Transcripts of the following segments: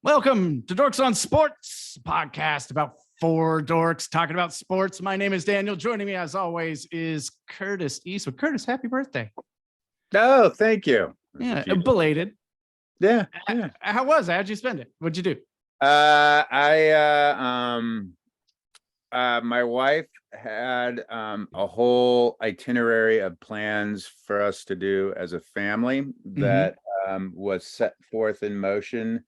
Welcome to Dorks on Sports, a podcast about four dorks talking about sports. My name is Daniel. Joining me, as always, is Curtis Eastwood. Curtis, happy birthday. Oh, thank you. Yeah, belated. Yeah. How was it? How'd you spend it? What'd you do? My wife had a whole itinerary of plans for us to do as a family that was set forth in motion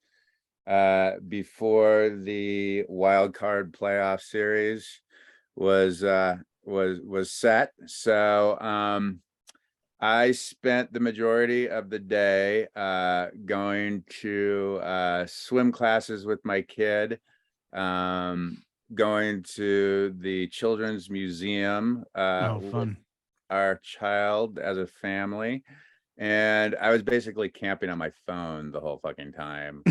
before the wild card playoff series was set. So I spent the majority of the day going to swim classes with my kid, going to the children's museum Fun. with our child as a family. And I was basically camping on my phone the whole fucking time.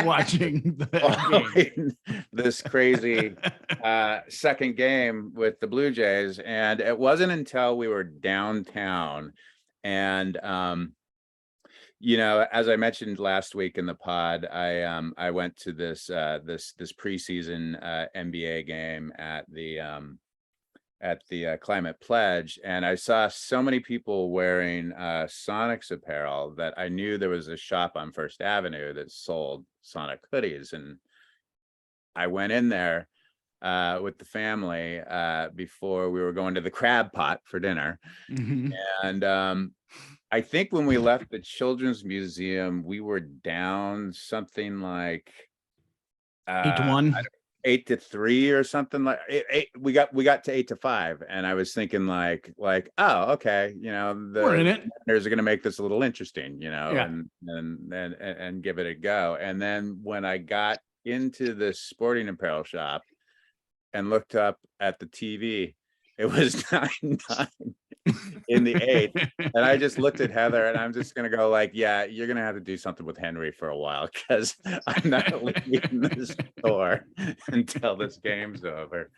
Watching the this crazy second game with the Blue Jays. And it wasn't until we were downtown and as I mentioned last week in the pod, I went to this preseason NBA game at the Climate Pledge, and I saw so many people wearing Sonics apparel that I knew there was a shop on First Avenue that sold Sonic hoodies, and I went in there with the family before we were going to the Crab Pot for dinner. And I think when we left the Children's Museum, we were down something like 8-1. 8-3 or something like we got to 8-5, and I was thinking like oh, okay, we're in it. They're going to make this a little interesting, Yeah. and give it a go. And then when I got into the sporting apparel shop and looked up at the TV, it was 9-9 in the 8th, and I just looked at Heather, and I'm just gonna go like, yeah, you're gonna have to do something with Henry for a while, because I'm not leaving the store until this game's over.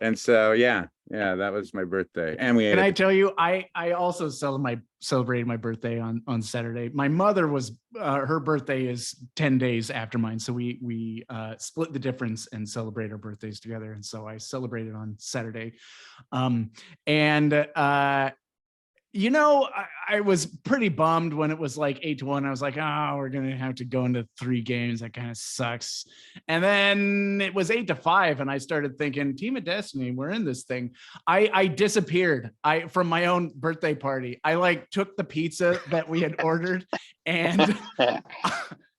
And so yeah, that was my birthday. And we Can I tell you, I also celebrated my birthday on Saturday. My mother was her birthday is 10 days after mine, so we split the difference and celebrate our birthdays together. And so I celebrated on Saturday, I was pretty bummed when it was like 8-1. I was like, oh, we're going to have to go into 3 games. That kind of sucks. And then it was 8-5. And I started thinking, Team of Destiny, we're in this thing. I disappeared from my own birthday party. I took the pizza that we had ordered and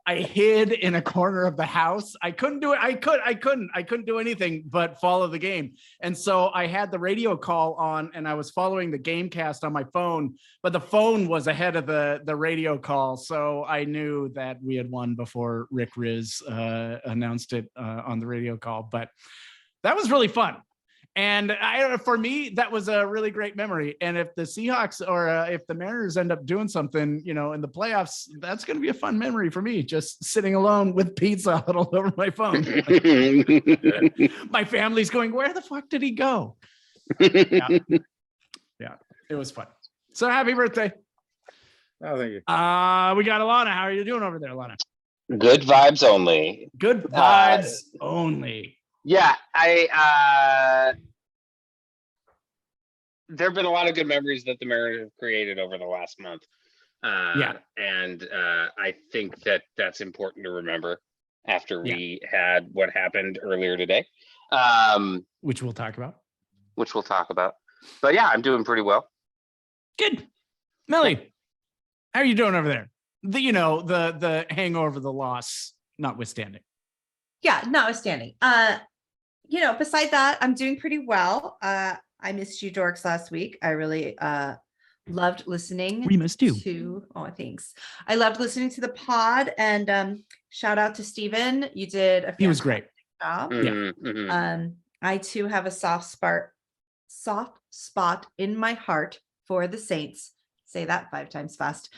I hid in a corner of the house. I couldn't do it. I couldn't do anything but follow the game. And so I had the radio call on and I was following the game cast on my phone, but the phone was ahead of the radio call. So I knew that we had won before Rick Riz announced it on the radio call, but that was really fun. And for me, that was a really great memory. And if the Seahawks or if the Mariners end up doing something, in the playoffs, that's going to be a fun memory for me. Just sitting alone with pizza all over my phone. My family's going, where the fuck did he go? Yeah, it was fun. So happy birthday. Oh, thank you. We got Alana. How are you doing over there, Alana? Good vibes only. Good vibes only. Yeah, there have been a lot of good memories that the Mariners have created over the last month. And I think that's important to remember after we had what happened earlier today. Which we'll talk about. But yeah, I'm doing pretty well. Good. Melly, how are you doing over there? The hangover, the loss notwithstanding. Yeah, notwithstanding. Beside that, I'm doing pretty well. I missed you, Dorks, last week. I really loved listening. We missed you. Thanks. I loved listening to the pod, and shout out to Steven. You did He was great. Job. Mm-hmm. I too have a soft spot in my heart for the Saints. Say that 5 times fast.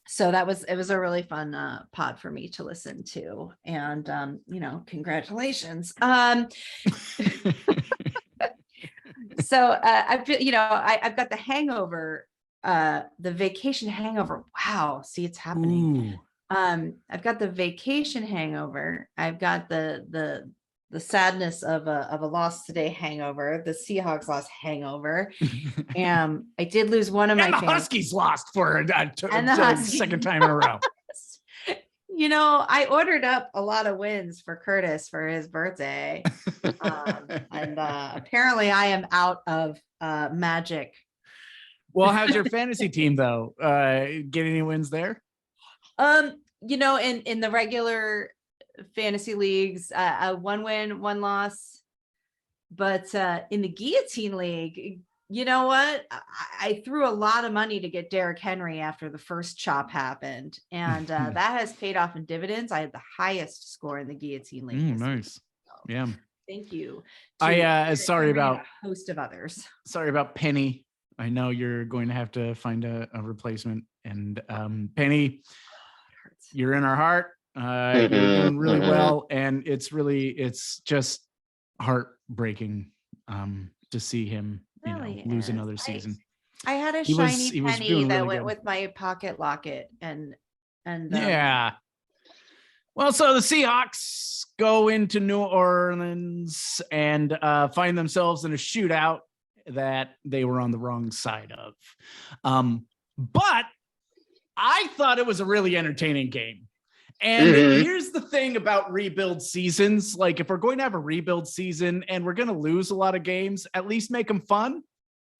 So it was a really fun pod for me to listen to, and congratulations. So I've got the hangover, the vacation hangover. Wow, see, it's happening. I've got the vacation hangover. I've got the sadness of a loss today hangover, the Seahawks loss hangover. I did lose one of And my the Huskies lost for And the a Huskies. second time in a row. You know, I ordered up a lot of wins for Curtis for his birthday. And apparently I am out of magic. Well, how's your fantasy team though? Get any wins there? You know, in the regular fantasy leagues, one win, one loss. But in the guillotine league, you know what? I threw a lot of money to get Derrick Henry after the first chop happened, and that has paid off in dividends. I had the highest score in the guillotine league. Nice. Yeah. Thank you. Sorry about a host of others. Sorry about Penny. I know you're going to have to find a replacement. And Penny, you're in our heart. You're doing really well, and it's just heartbreaking to see him, lose another season. I had a shiny penny that went with my pocket locket, and yeah. Well, so the Seahawks go into New Orleans and find themselves in a shootout that they were on the wrong side of. But I thought it was a really entertaining game. And here's the thing about rebuild seasons. Like, if we're going to have a rebuild season and we're going to lose a lot of games, at least make them fun.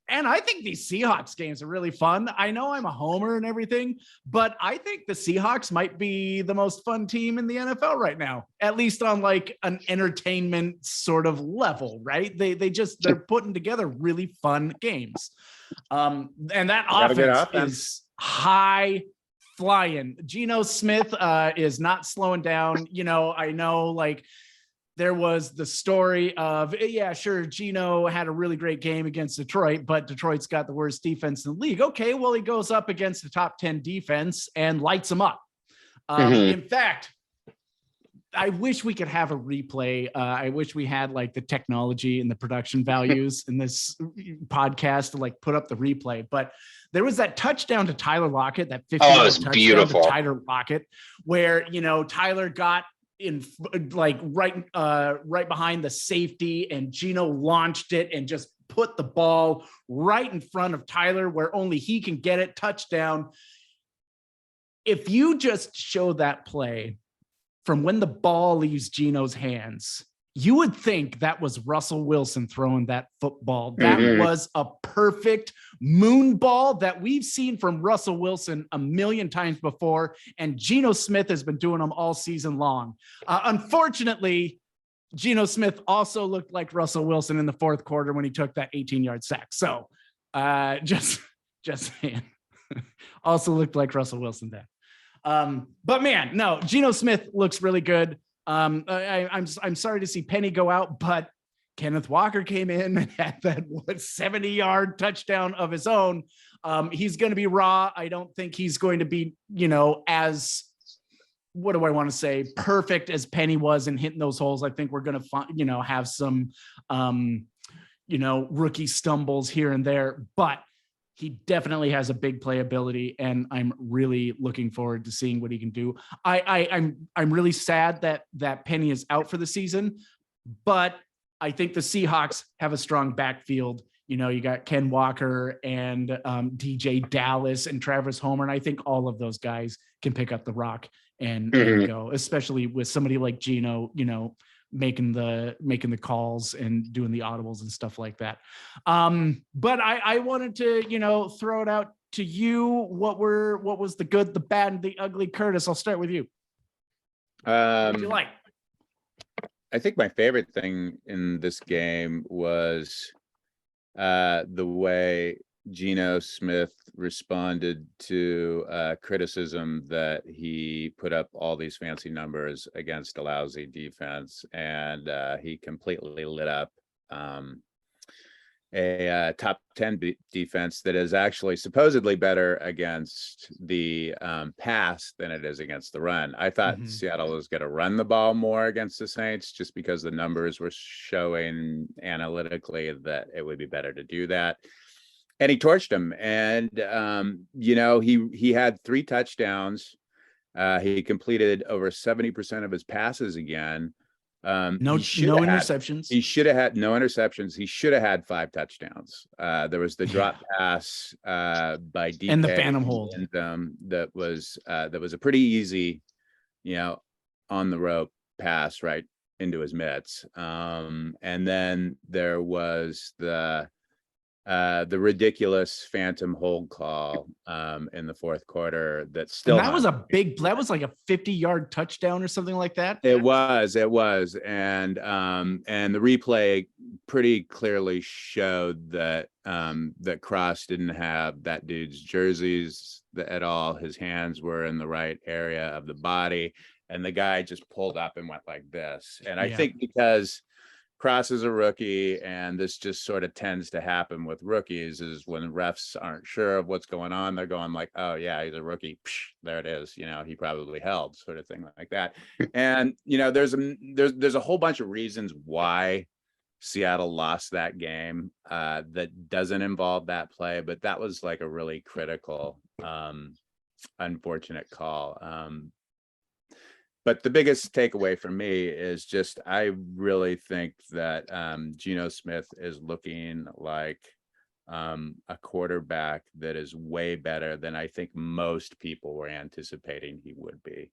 And I think these Seahawks games are really fun. I know I'm a homer and everything, but I think the Seahawks might be the most fun team in the NFL right now, at least on like an entertainment sort of level, right? They're putting together really fun games. And that offense is high flying. Geno Smith is not slowing down. I know like there was the story of, yeah, sure, Geno had a really great game against Detroit, but Detroit's got the worst defense in the league. Okay, well, he goes up against the top 10 defense and lights them up. In fact, I wish we could have a replay. I wish we had like the technology and the production values in this podcast to like put up the replay. But there was that touchdown to Tyler Lockett, that 50-yard touchdown beautiful to Tyler Lockett, where Tyler got in like right behind the safety, and Geno launched it and just put the ball right in front of Tyler where only he can get it. Touchdown. If you just show that play from when the ball leaves Geno's hands, you would think that was Russell Wilson throwing that football. That was a perfect moon ball that we've seen from Russell Wilson a million times before. And Geno Smith has been doing them all season long. Unfortunately, Geno Smith also looked like Russell Wilson in the fourth quarter when he took that 18-yard sack. So just saying, also looked like Russell Wilson then. But man, no, Geno Smith looks really good. I'm sorry to see Penny go out, but Kenneth Walker came in and had that 70-yard touchdown of his own. He's going to be raw. I don't think he's going to be, as, what do I want to say, perfect as Penny was in hitting those holes. I think we're going to have some, rookie stumbles here and there, but he definitely has a big playability, and I'm really looking forward to seeing what he can do. I'm really sad that Penny is out for the season, but I think the Seahawks have a strong backfield. You got Ken Walker and DJ Dallas and Travis Homer, and I think all of those guys can pick up the rock and go, especially with somebody like Geno, making the calls and doing the audibles and stuff like that. But I wanted to, throw it out to you. What was the good, the bad, and the ugly? Curtis, I'll start with you. What do you like? I think my favorite thing in this game was the way Geno Smith responded to criticism that he put up all these fancy numbers against a lousy defense, and he completely lit up a top 10 defense that is actually supposedly better against the pass than it is against the run. I thought Seattle was going to run the ball more against the Saints just because the numbers were showing analytically that it would be better to do that. And he torched him. And, he had 3 touchdowns He completed over 70% of his passes again. No He should have had no interceptions. He should have had 5 touchdowns. There was the drop pass by DK and the phantom hold, and that was a pretty easy, on the rope pass right into his mitts. And then there was the ridiculous phantom hold call in the fourth quarter that still and that was like a 50-yard touchdown or something like that. It was and the replay pretty clearly showed that that Cross didn't have that dude's jerseys at all. His hands were in the right area of the body, and the guy just pulled up and went like this. And I think because Cross is a rookie, and this just sort of tends to happen with rookies, is when refs aren't sure of what's going on, they're going like, oh yeah, he's a rookie. Psh, there it is. He probably held, sort of thing like that. And, there's a whole bunch of reasons why Seattle lost that game that doesn't involve that play, but that was like a really critical, unfortunate call. But the biggest takeaway for me is just, I really think that Geno Smith is looking like a quarterback that is way better than I think most people were anticipating he would be.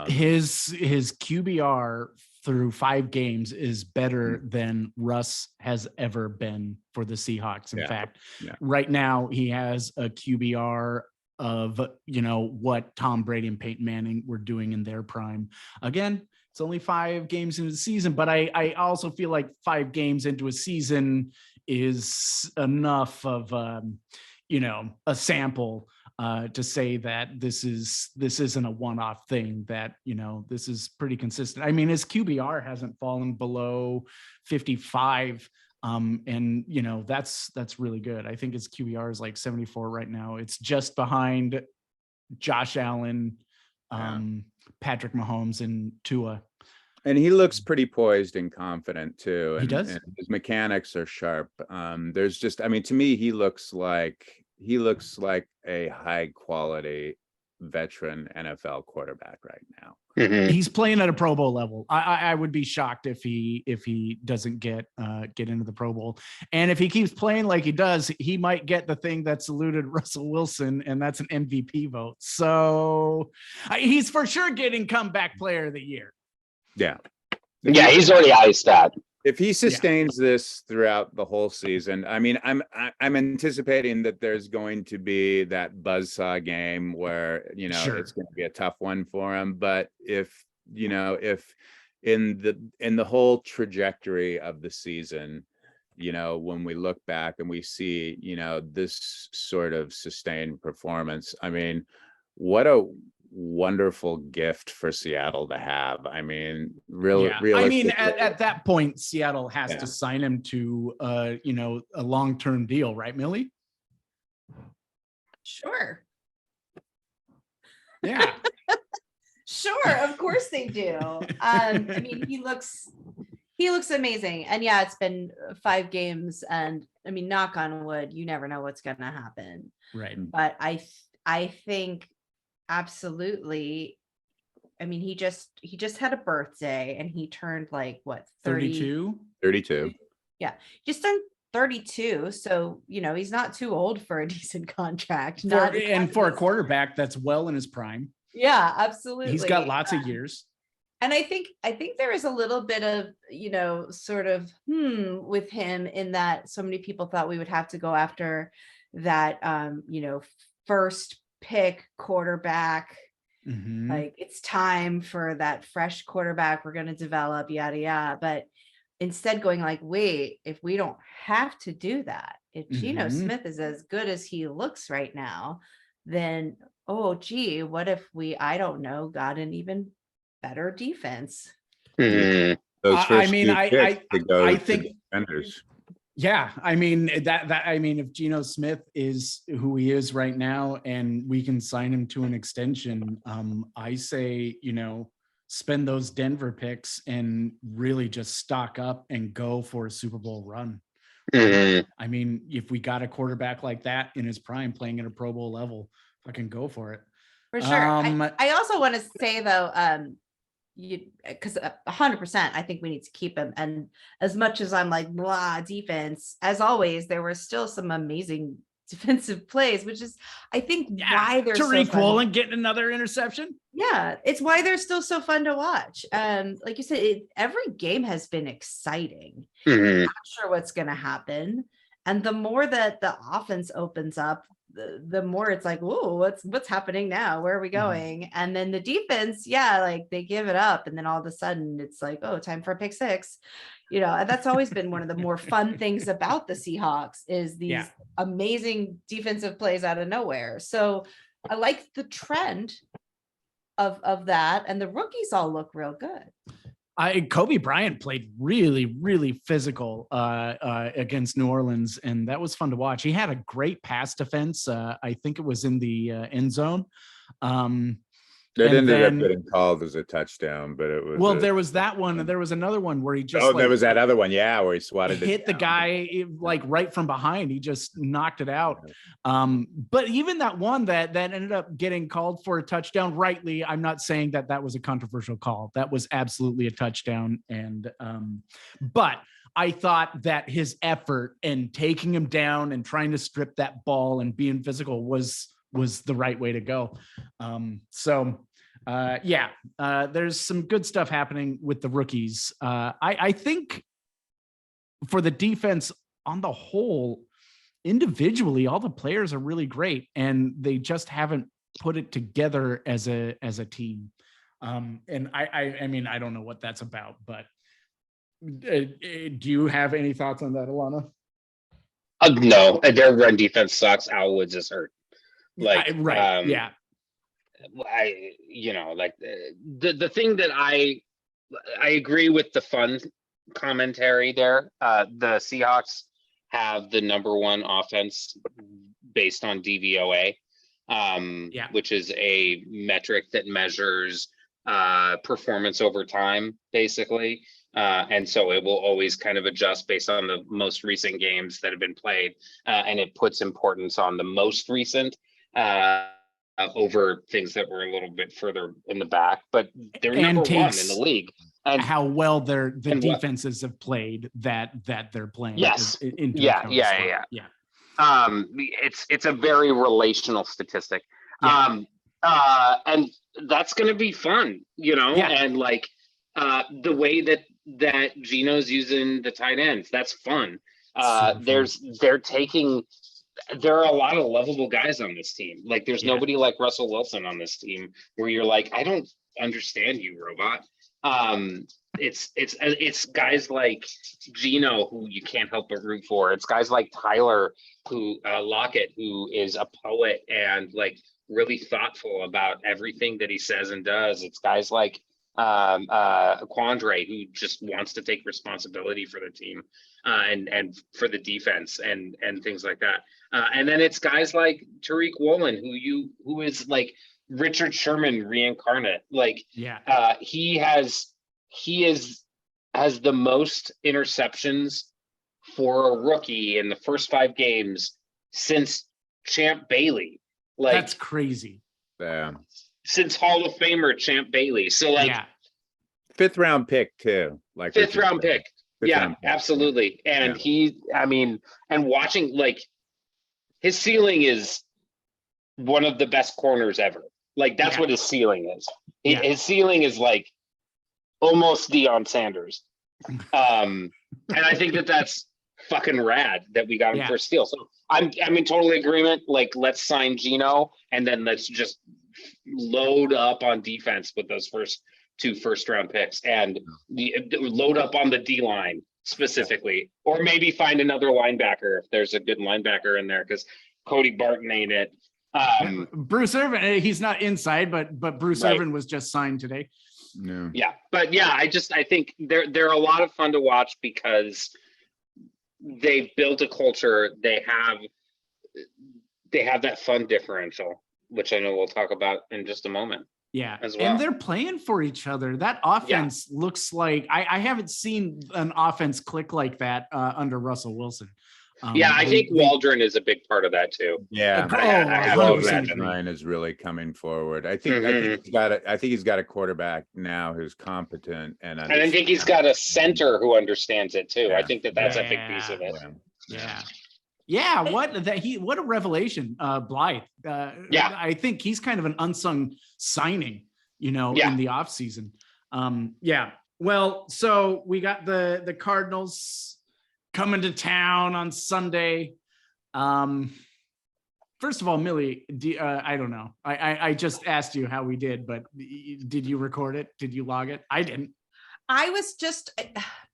His QBR through 5 games is better than Russ has ever been for the Seahawks. In fact, right now he has a QBR of what Tom Brady and Peyton Manning were doing in their prime. Again, it's only 5 games into the season, but I also feel like 5 games into a season is enough of a sample to say that this isn't a one-off thing, that this is pretty consistent. I mean, his QBR hasn't fallen below 55. And that's really good. I think his QBR is like 74 right now. It's just behind Josh Allen, Patrick Mahomes, and Tua. And he looks pretty poised and confident too. And, he does. And his mechanics are sharp. There's just, to me, he looks like a high quality veteran NFL quarterback right now. Mm-hmm. He's playing at a Pro Bowl level. I would be shocked if he doesn't get into the Pro Bowl. And if he keeps playing like he does, he might get the thing that's eluded Russell Wilson, and that's an MVP vote. So he's for sure getting comeback player of the year. Yeah. Yeah, he's already iced that. If he sustains this throughout the whole season, I'm anticipating that there's going to be that buzzsaw game where it's going to be a tough one for him. But if in the whole trajectory of the season, when we look back and we see this sort of sustained performance, what a wonderful gift for Seattle to have. Really, at that point, Seattle has to sign him to a long-term deal, right, Millie? Sure. Yeah. Sure, of course they do. He looks amazing. And yeah, it's been 5 games, and knock on wood, you never know what's gonna happen. Right. But I think absolutely. He just had a birthday, and he turned like what, 32? 32. Yeah, just turned 32. So he's not too old for a decent contract. For a quarterback that's well in his prime. Yeah, absolutely. He's got lots of years. And I think there is a little bit of sort of with him, in that so many people thought we would have to go after that first pick quarterback. Mm-hmm. Like, it's time for that fresh quarterback we're going to develop, yada yada. But instead going like, wait, if we don't have to do that, if Geno Smith is as good as he looks right now, then oh gee, what if we, I don't know, got an even better defense? Those first I think defenders. Yeah, if Geno Smith is who he is right now, and we can sign him to an extension, I say, spend those Denver picks and really just stock up and go for a Super Bowl run. If we got a quarterback like that in his prime playing at a Pro Bowl level, fucking go for it. For sure. Um, I also want to say though, because 100%, I think we need to keep him. And as much as I'm like, blah, defense, as always, there were still some amazing defensive plays, which is, I think, why they're so Tariq fun. Woolen getting another interception. Yeah, it's why they're still so fun to watch. Like you said, every game has been exciting. Mhm. Not sure what's going to happen, and the more that the offense opens up, the more it's like, whoa, what's happening now? Where are we going? And then the defense, yeah, like they give it up, and then all of a sudden it's like, oh, time for a pick six. And that's always been one of the more fun things about the Seahawks is these amazing defensive plays out of nowhere. So I like the trend of that, and the rookies all look real good. Kobe Bryant played really, really physical against New Orleans, and that was fun to watch. He had a great pass defense. I think it was in the end zone. It ended up getting called as a touchdown, but it was there was that one, and there was another one where he just there was that other one, where he swatted hit the guy like right from behind. He just knocked it out. But even that one that ended up getting called for a touchdown, rightly, I'm not saying that was a controversial call. That was absolutely a touchdown. And but I thought that his effort in taking him down and trying to strip that ball and being physical was the right way to go. There's some good stuff happening with the rookies. I think for the defense on the whole, individually, all the players are really great, and they just haven't put it together as a team. And I mean, I don't know what that's about, but do you have any thoughts on that, Alana? No, their run defense sucks. Al Woods is hurt. Right. The thing that I agree with the fun commentary there. The Seahawks have the number one offense based on DVOA, which is a metric that measures performance over time, basically. And so it will always kind of adjust based on the most recent games that have been played, and it puts importance on the most recent over things that were a little bit further in the back, but they're number one in the league. And how well the defenses have played that they're playing. Yes. Yeah. It's a very relational statistic. And that's going to be fun, and like the way that Geno's using the tight ends, that's fun. There are a lot of lovable guys on this team. Like there's nobody like Russell Wilson on this team where you're like, I don't understand you, robot. It's guys like Geno who you can't help but root for. It's guys like Tyler Lockett, who is a poet and like really thoughtful about everything that he says and does. It's guys like Quandre, who just wants to take responsibility for the team and for the defense and things like that. And then it's guys like Tariq Woolen, who is like Richard Sherman reincarnate. Like he has the most interceptions for a rookie in the first 5 games since Champ Bailey. Like that's crazy. Yeah. Since Hall of Famer Champ Bailey. So like 5th round pick too. Like 5th round pick. Yeah, absolutely. And and watching, like, his ceiling is one of the best corners ever. Like that's what his ceiling is. His ceiling is like almost Deion Sanders. And I think that's fucking rad that we got him for a steal. So I'm in total agreement. Like, let's sign Geno and then let's just load up on defense with those first 2 first-round picks and load up on the D line specifically, or maybe find another linebacker if there's a good linebacker in there, because Cody Barton ain't it. Bruce Irvin, he's not inside, but Bruce Irvin was just signed today. No. Yeah, but I think they're a lot of fun to watch because they've built a culture. They have that fun differential, which I know we'll talk about in just a moment. Yeah, as well. And they're playing for each other. That offense looks like I haven't seen an offense click like that under Russell Wilson. Yeah, I think they- Waldron is a big part of that too. Yeah. Oh, I have to 100% imagine. Line is really coming forward. I think Mhm. he's got a quarterback now who's competent and And I think he's got a center who understands it too. I Yeah. think that's a big piece of it. Yeah. What a revelation, Blythe. Yeah. I think he's kind of an unsung signing, Yeah. in the off season. Yeah. Well, so we got the Cardinals coming to town on Sunday. First of all, Millie, I don't know. I just asked you how we did, but did you record it? Did you log it? I didn't. I was just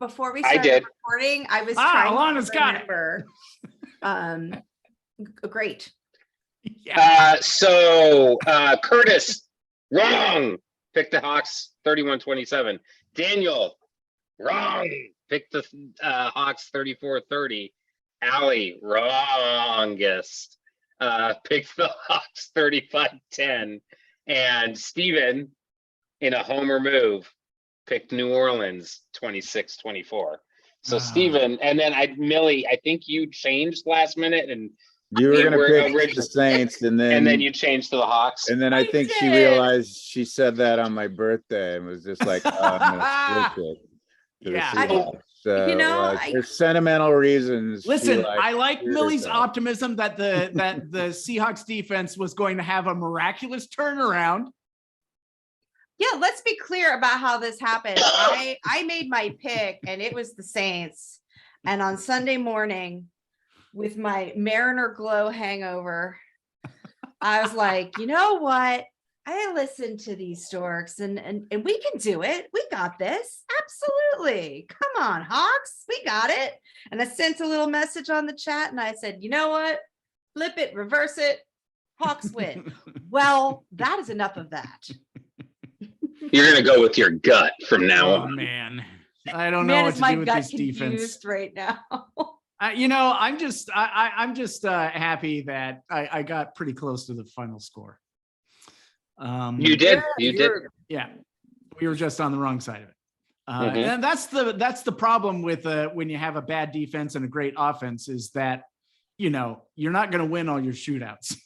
before we I started did. recording, I was trying Alana's to got it. remember. Great. Yeah. So Curtis, wrong. Pick the Hawks 31-27. Daniel, wrong. Pick the Hawks 34-30. Allie, wrongest. Pick the Hawks 35-10. And Steven, in a homer move, picked New Orleans 26-24. So Steven, and then Millie, I think you changed last minute and You were gonna pick the original- Saints, and then you changed to the Hawks. and then I think she did. realized she said that on my birthday and was just like, oh, I'm gonna switch it to the Yeah. Seahawks. So, I- there's sentimental reasons. she, Listen, like, I like screwed Millie's herself. optimism that the Seahawks defense was going to have a miraculous turnaround. Yeah, let's be clear about how this happened. I made my pick and it was the Saints. And on Sunday morning, with my Mariner Glow hangover, I was like, you know what? I listened to these dorks and we can do it. We got this. Absolutely. Come on, Hawks. We got it. And I sent a little message on the chat and I said, you know what? Flip it, reverse it. Hawks win. Well, that is enough of that. You're gonna go with your gut from now Oh on. man, I don't know Man, what is to my do with gut this defense. confused right now. I'm just happy that I got pretty close to the final score. You did. You did. Yeah, we were just on the wrong side of it. Mhm. And that's the problem with when you have a bad defense and a great offense is that you're not going to win all your shootouts.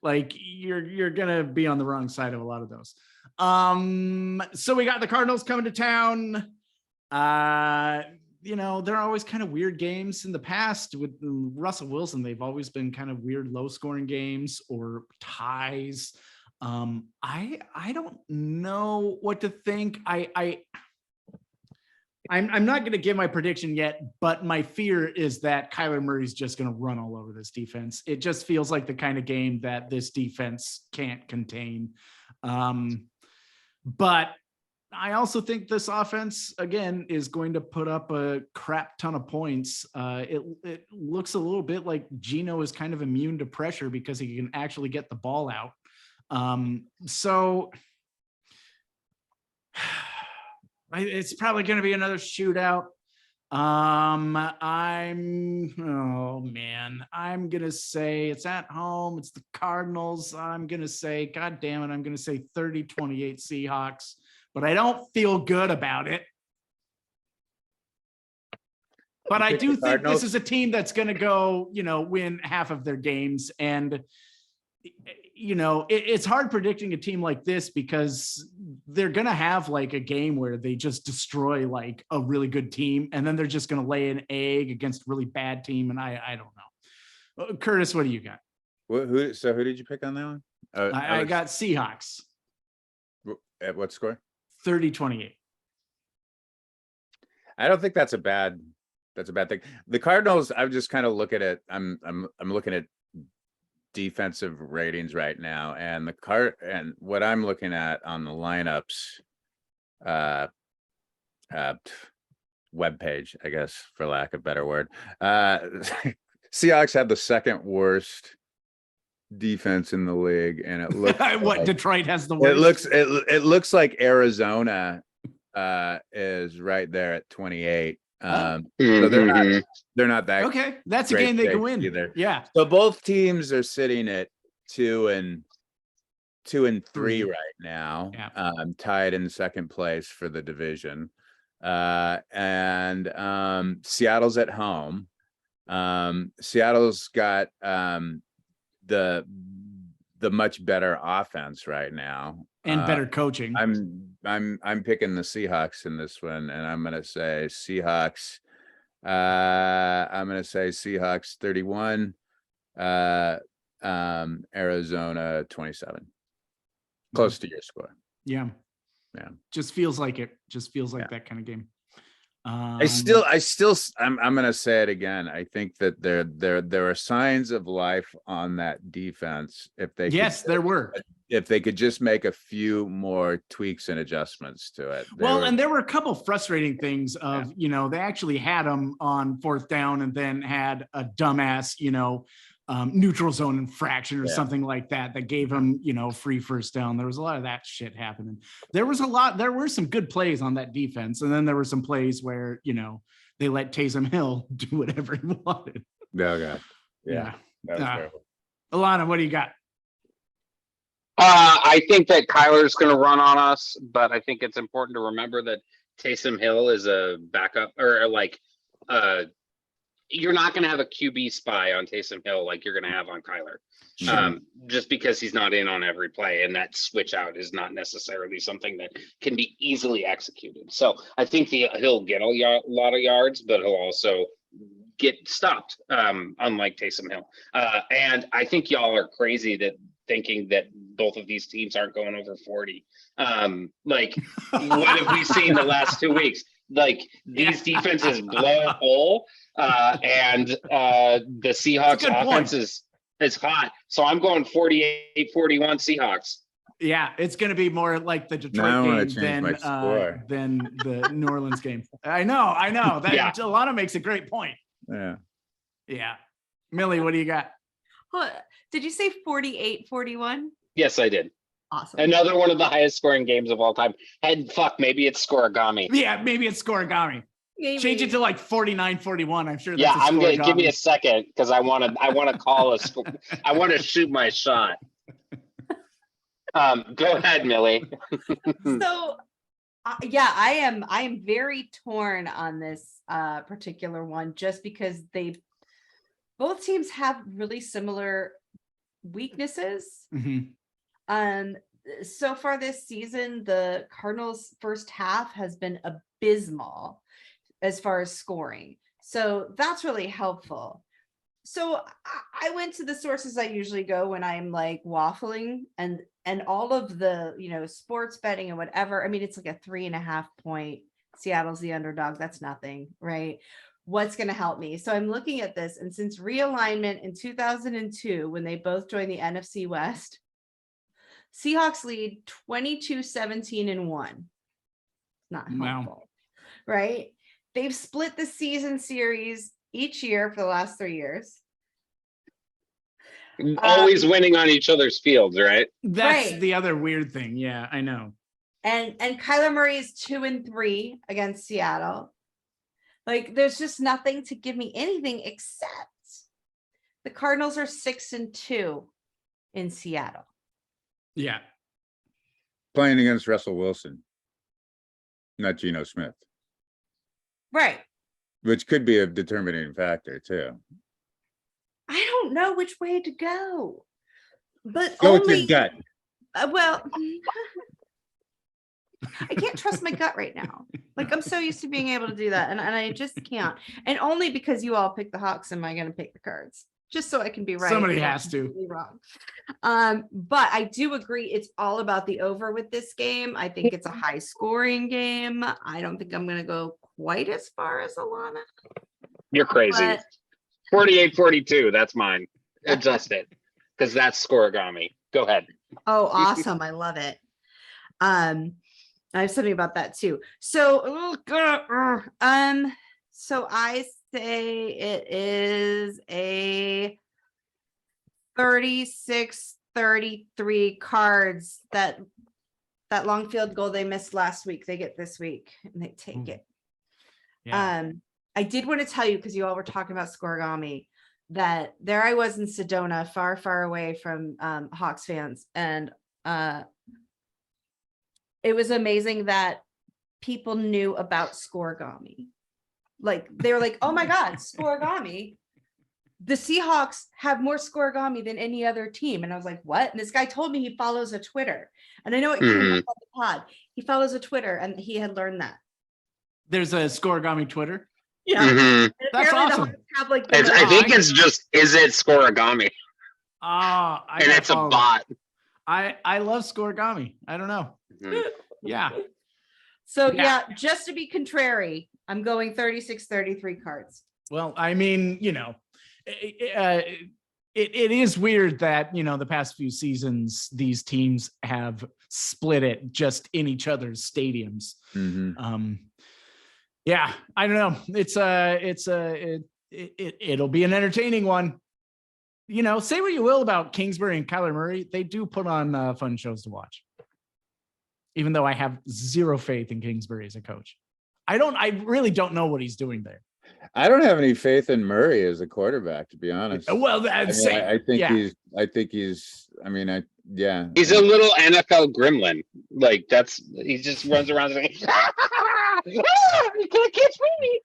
Like you're going to be on the wrong side of a lot of those. So we got the Cardinals coming to town. They're always kind of weird games in the past with Russell Wilson. They've always been kind of weird, low scoring games or ties. I don't know what to think. I'm not going to give my prediction yet, but my fear is that Kyler Murray's just going to run all over this defense. It just feels like the kind of game that this defense can't contain. But I also think this offense, again, is going to put up a crap ton of points. It looks a little bit like Geno is kind of immune to pressure because he can actually get the ball out. So it's probably going to be another shootout. I'm going to say it's at home. It's the Cardinals. I'm going to say, God damn it. I'm going to say 30-28 Seahawks, but I don't feel good about it. But I do think this is a team that's going to go, win half of their games. And, it's hard predicting a team like this because they're going to have like a game where they just destroy like a really good team. And then they're just going to lay an egg against a really bad team. And I don't know. Curtis, what do you got? Who did you pick on that one? I got Seahawks. At what score? 30-28. I don't think that's a bad thing. The Cardinals, I'm just kind of looking at I'm looking at defensive ratings right now, and and what I'm looking at on the lineups webpage, I guess, for lack of a better word. Seahawks have the second worst defense in the league, and it looks what Detroit has the worst. It looks like Arizona is right there at 28. So they're not that okay. That's a great game they can shape win either. Yeah. So both teams are sitting at 2 and 3 right now, Yeah. tied in second place for the division. And Seattle's at home. Seattle's got the much better offense right now and better coaching. I'm picking the Seahawks in this one, and I'm gonna say Seahawks. I'm gonna say Seahawks 31, Arizona 27. Close to your score. Yeah. Just feels like it. Just feels like that kind of game. I'm gonna say it again. I think that there are signs of life on that defense. If they could just make a few more tweaks and adjustments to it. And there were a couple frustrating things of, they actually had them on 4th down and then had a dumbass, neutral zone infraction or something like that gave him, free 1st down. There was a lot of that shit happening. There were some good plays on that defense. And then there were some plays where, they let Taysom Hill do whatever he wanted. No, God. Yeah. That was terrible. Alana, what do you got? I think that Kyler's going to run on us, but I think it's important to remember that Taysom Hill is a backup or you're not going to have a QB spy on Taysom Hill like you're going to have on Kyler. Sure. Just because he's not in on every play, and that switch out is not necessarily something that can be easily executed. So I think he'll get a lot of yards, but he'll also get stopped, unlike Taysom Hill. And I think y'all are crazy thinking that both of these teams aren't going over 40. What have we seen the last 2 weeks? These defenses blow a hole, and the Seahawks offense is hot. So I'm going 48-41 Seahawks. Yeah, it's going to be more like the Detroit game than the New Orleans game. I know. That Alana makes a great point. Yeah. Millie, what do you got? Did you say 48-41? Yes, I did. Awesome. Another one of the highest scoring games of all time. Maybe it's scoregami. Yeah, maybe it's scoregami. Maybe. Change it to 49-41. I'm sure. That's I'm gonna give me a second because I want to call a score. I want to shoot my shot. Go ahead, Millie. So, I am very torn on this particular one, just because both teams have really similar weaknesses. Mm-hmm. So far this season, the Cardinals' first half has been abysmal as far as scoring. So that's really helpful. So I went to the sources I usually go when I'm waffling, and all of the, sports betting and whatever. I mean, it's like a 3.5 point. Seattle's the underdog. That's nothing, right? What's going to help me? So I'm looking at this, and since realignment in 2002, when they both joined the NFC West, Seahawks lead 22-17-1. Not helpful, right? They've split the season series each year for the last 3 years. Always winning on each other's fields, right? That's the other weird thing. Yeah, I know. And Kyler Murray is 2-3 against Seattle. There's just nothing to give me anything except the Cardinals are 6-2 in Seattle. Yeah. Playing against Russell Wilson, not Geno Smith. Right. Which could be a determining factor too. I don't know which way to go. But go with your gut. Well, I can't trust my gut right now. I'm so used to being able to do that, and I just can't. And only because you all pick the Hawks am I going to pick the Cards, just so I can be right. Somebody has to be wrong. But I do agree it's all about the over with this game. I think it's a high scoring game. I don't think I'm going to go quite as far as Alana. You're crazy. 48-42. That's mine. Adjust it, because that's scoregami. Go ahead. Oh, awesome. I love it. I have something about that too. So, so I say it is a 36-33 Cards. That long field goal they missed last week, they get this week, and they take it. Yeah. I did want to tell you, because you all were talking about scoregami, that there I was in Sedona, far, far away from Hawks fans, and it was amazing that people knew about scoregami. Like they were like, oh my God, scoregami. The Seahawks have more scoregami than any other team. And I was like, what? And this guy told me he follows a Twitter. And I know it came up on the pod. He follows a Twitter and he had learned that. There's a scoregami Twitter. Yeah. Mhm. And That's apparently the awesome. Hawks have like I think it's just, is it scoregami? I And it's a bot. I love scoregami. I don't know. Mhm. Yeah. So Yeah. just to be contrary, I'm going 36-33 cards. Well, I mean, it is weird that, the past few seasons, these teams have split it just in each other's stadiums. Yeah, I don't know. It'll be an entertaining one. Say what you will about Kingsbury and Kyler Murray. They do put on fun shows to watch. Even though I have zero faith in Kingsbury as a coach. I really don't know what he's doing there. I don't have any faith in Murray as a quarterback, to be honest. Well, that's I think he's. Yeah. He's a little NFL gremlin. Like he just runs around and like, you can't catch me.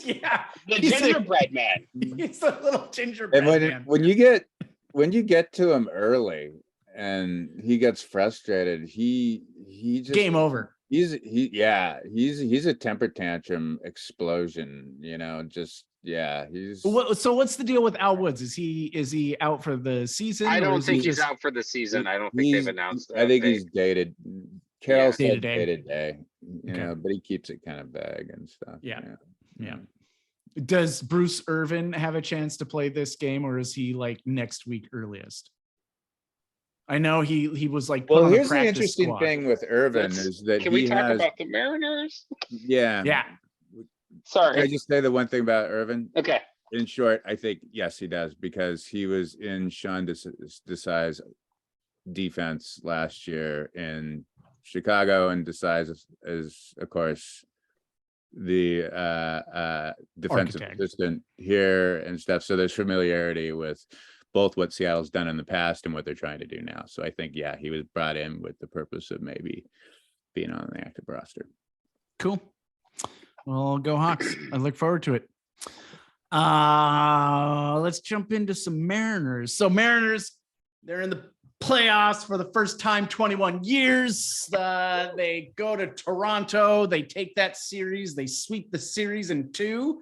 Yeah, The gingerbread man. He's a little gingerbread And man. when you get to him early and he gets frustrated, he just Game over. He's a temper tantrum explosion, he's. So what's the deal with Al Woods? Is he out for the season? I or don't is think he he's just out for the season. I don't think they've announced that. I think he's dated. Carol said Day-to-day. day-to-day, Okay. but he keeps it kind of vague and stuff. Yeah. Does Bruce Irvin have a chance to play this game, or is he like next week earliest? I know he was like. Well, put on the here's the practice interesting squad. thing with Irvin is that Can we talk about the Mariners? Yeah. Yeah. Can I Sorry. just say the one thing about Irvin? Okay. In short, I think yes, he does, because he was in Sean Desai's defense last year in Chicago, and Desai is of course the defensive Architect. assistant here and stuff. So there's familiarity with both what Seattle's done in the past and what they're trying to do now. So I think, yeah, he was brought in with the purpose of maybe being on the active roster. Cool. Well, go Hawks. I look forward to it. Let's jump into some Mariners. So Mariners, they're in the playoffs for the first time 21 years. They go to Toronto. They take that series. They sweep the series in 2.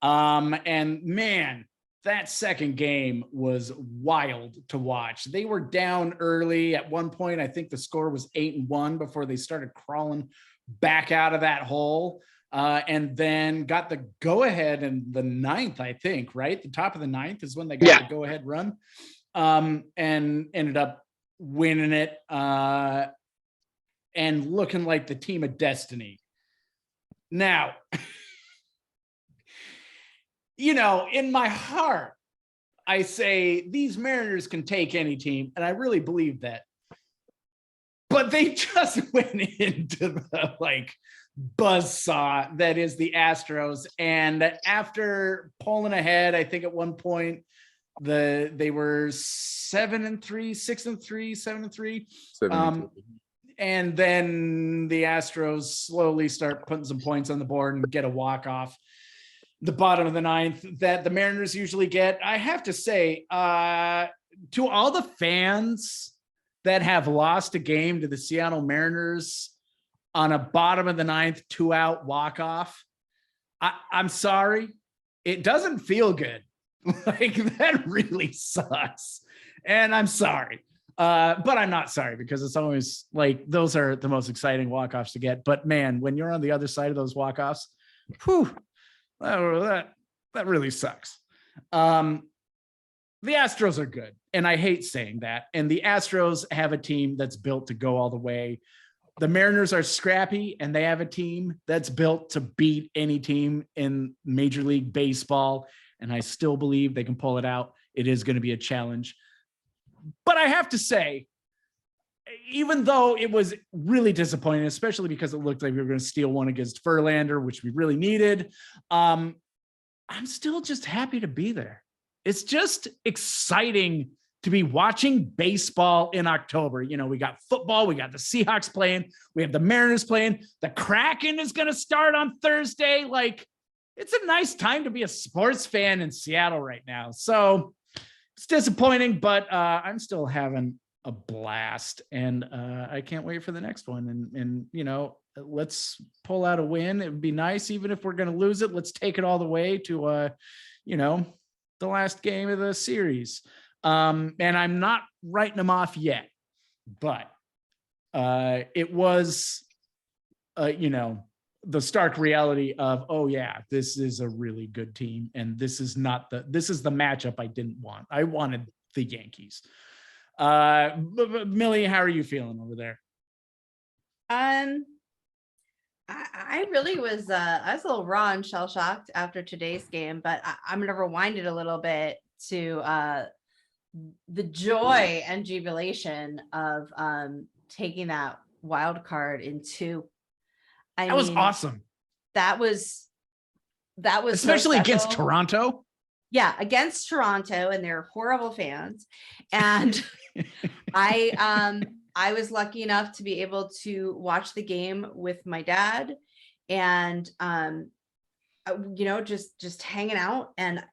And man, that second game was wild to watch. They were down early at one point. I think the score was 8-1 before they started crawling back out of that hole. And then got the go-ahead in the 9th, I think, right? The top of the 9th is when they got the go-ahead run, and ended up winning it, and looking like the team of destiny. Now, in my heart, I say these Mariners can take any team, and I really believe that. But they just went into the buzzsaw that is the Astros, and after pulling ahead, I think at one point they were 7-3, 6-3, 7-3, and then the Astros slowly start putting some points on the board and get a walk-off the bottom of the 9th that the Mariners usually get. I have to say, to all the fans that have lost a game to the Seattle Mariners on a bottom of the 9th 2-out walk-off, I'm sorry. It doesn't feel good. That really sucks. And I'm sorry. But I'm not sorry, because it's always those are the most exciting walk-offs to get. But man, when you're on the other side of those walk-offs, that really sucks. The Astros are good, and I hate saying that. And the Astros have a team that's built to go all the way. The Mariners are scrappy, and they have a team that's built to beat any team in Major League Baseball. And I still believe they can pull it out. It is going to be a challenge. But I have to say, even though it was really disappointing, especially because it looked like we were going to steal one against Verlander, which we really needed, I'm still just happy to be there. It's just exciting to be watching baseball in October. You know, we got football, we got the Seahawks playing, we have the Mariners playing, the Kraken is going to start on Thursday. Like, it's a nice time to be a sports fan in Seattle right now. So it's disappointing, but I'm still having a blast, and I can't wait for the next one. And you know, let's pull out a win. It would be nice, even if we're going to lose it. Let's take it all the way to you know, the last game of the series. And I'm not writing them off yet, but it was, you know, the stark reality of, oh yeah, this is a really good team, and this is the matchup I didn't want. I wanted the Yankees. Millie, how are you feeling over there? I really was I was a little raw and shell shocked after today's game, but I'm gonna rewind it a little bit to the joy and jubilation of taking that wild card in 2. That was awesome. That was especially so against Toronto. Yeah, against Toronto, and they're horrible fans. And I was lucky enough to be able to watch the game with my dad, and you know, just hanging out, and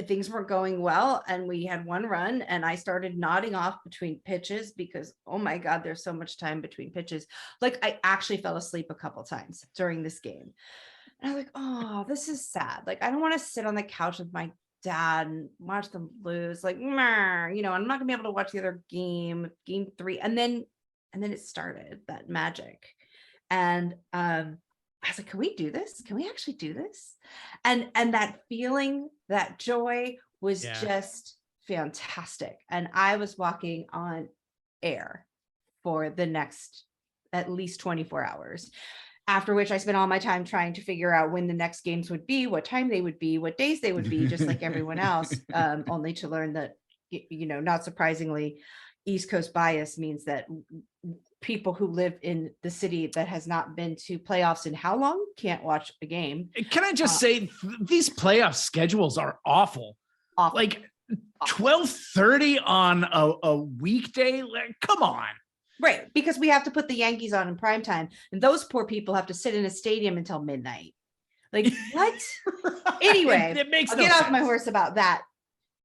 things weren't going well, and we had one run, and I started nodding off between pitches because, oh my God, there's so much time between pitches. Like, I actually fell asleep a couple times during this game. And I'm like, oh, this is sad. Like, I don't want to sit on the couch with my dad and watch them lose. Like, meh, you know, I'm not gonna be able to watch the other game 3. And then it started, that magic. And I was like, can we do this? Can we actually do this? And that feeling, that joy was just fantastic. And I was walking on air for the next at least 24 hours. After which I spent all my time trying to figure out when the next games would be, what time they would be, what days they would be, just like everyone else, only to learn that, you know, not surprisingly, East Coast bias means that people who live in the city that has not been to playoffs in how long can't watch a game. Can I just say, these playoff schedules are awful. Like 12:30 on a weekday. Like, come on. Right, because we have to put the Yankees on in prime time, and those poor people have to sit in a stadium until midnight. Like, what? Anyway, it makes I'll no get sense. off my horse about that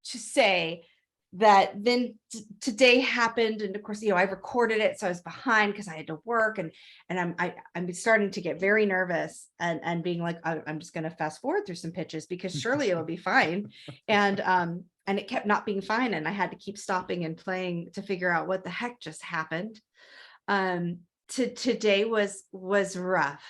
to say that then today happened, and of course, you know, I recorded it, so I was behind because I had to work, and I'm starting to get very nervous and being like, I'm just going to fast forward through some pitches because surely it'll be fine, and it kept not being fine, and I had to keep stopping and playing to figure out what the heck just happened. Today was rough,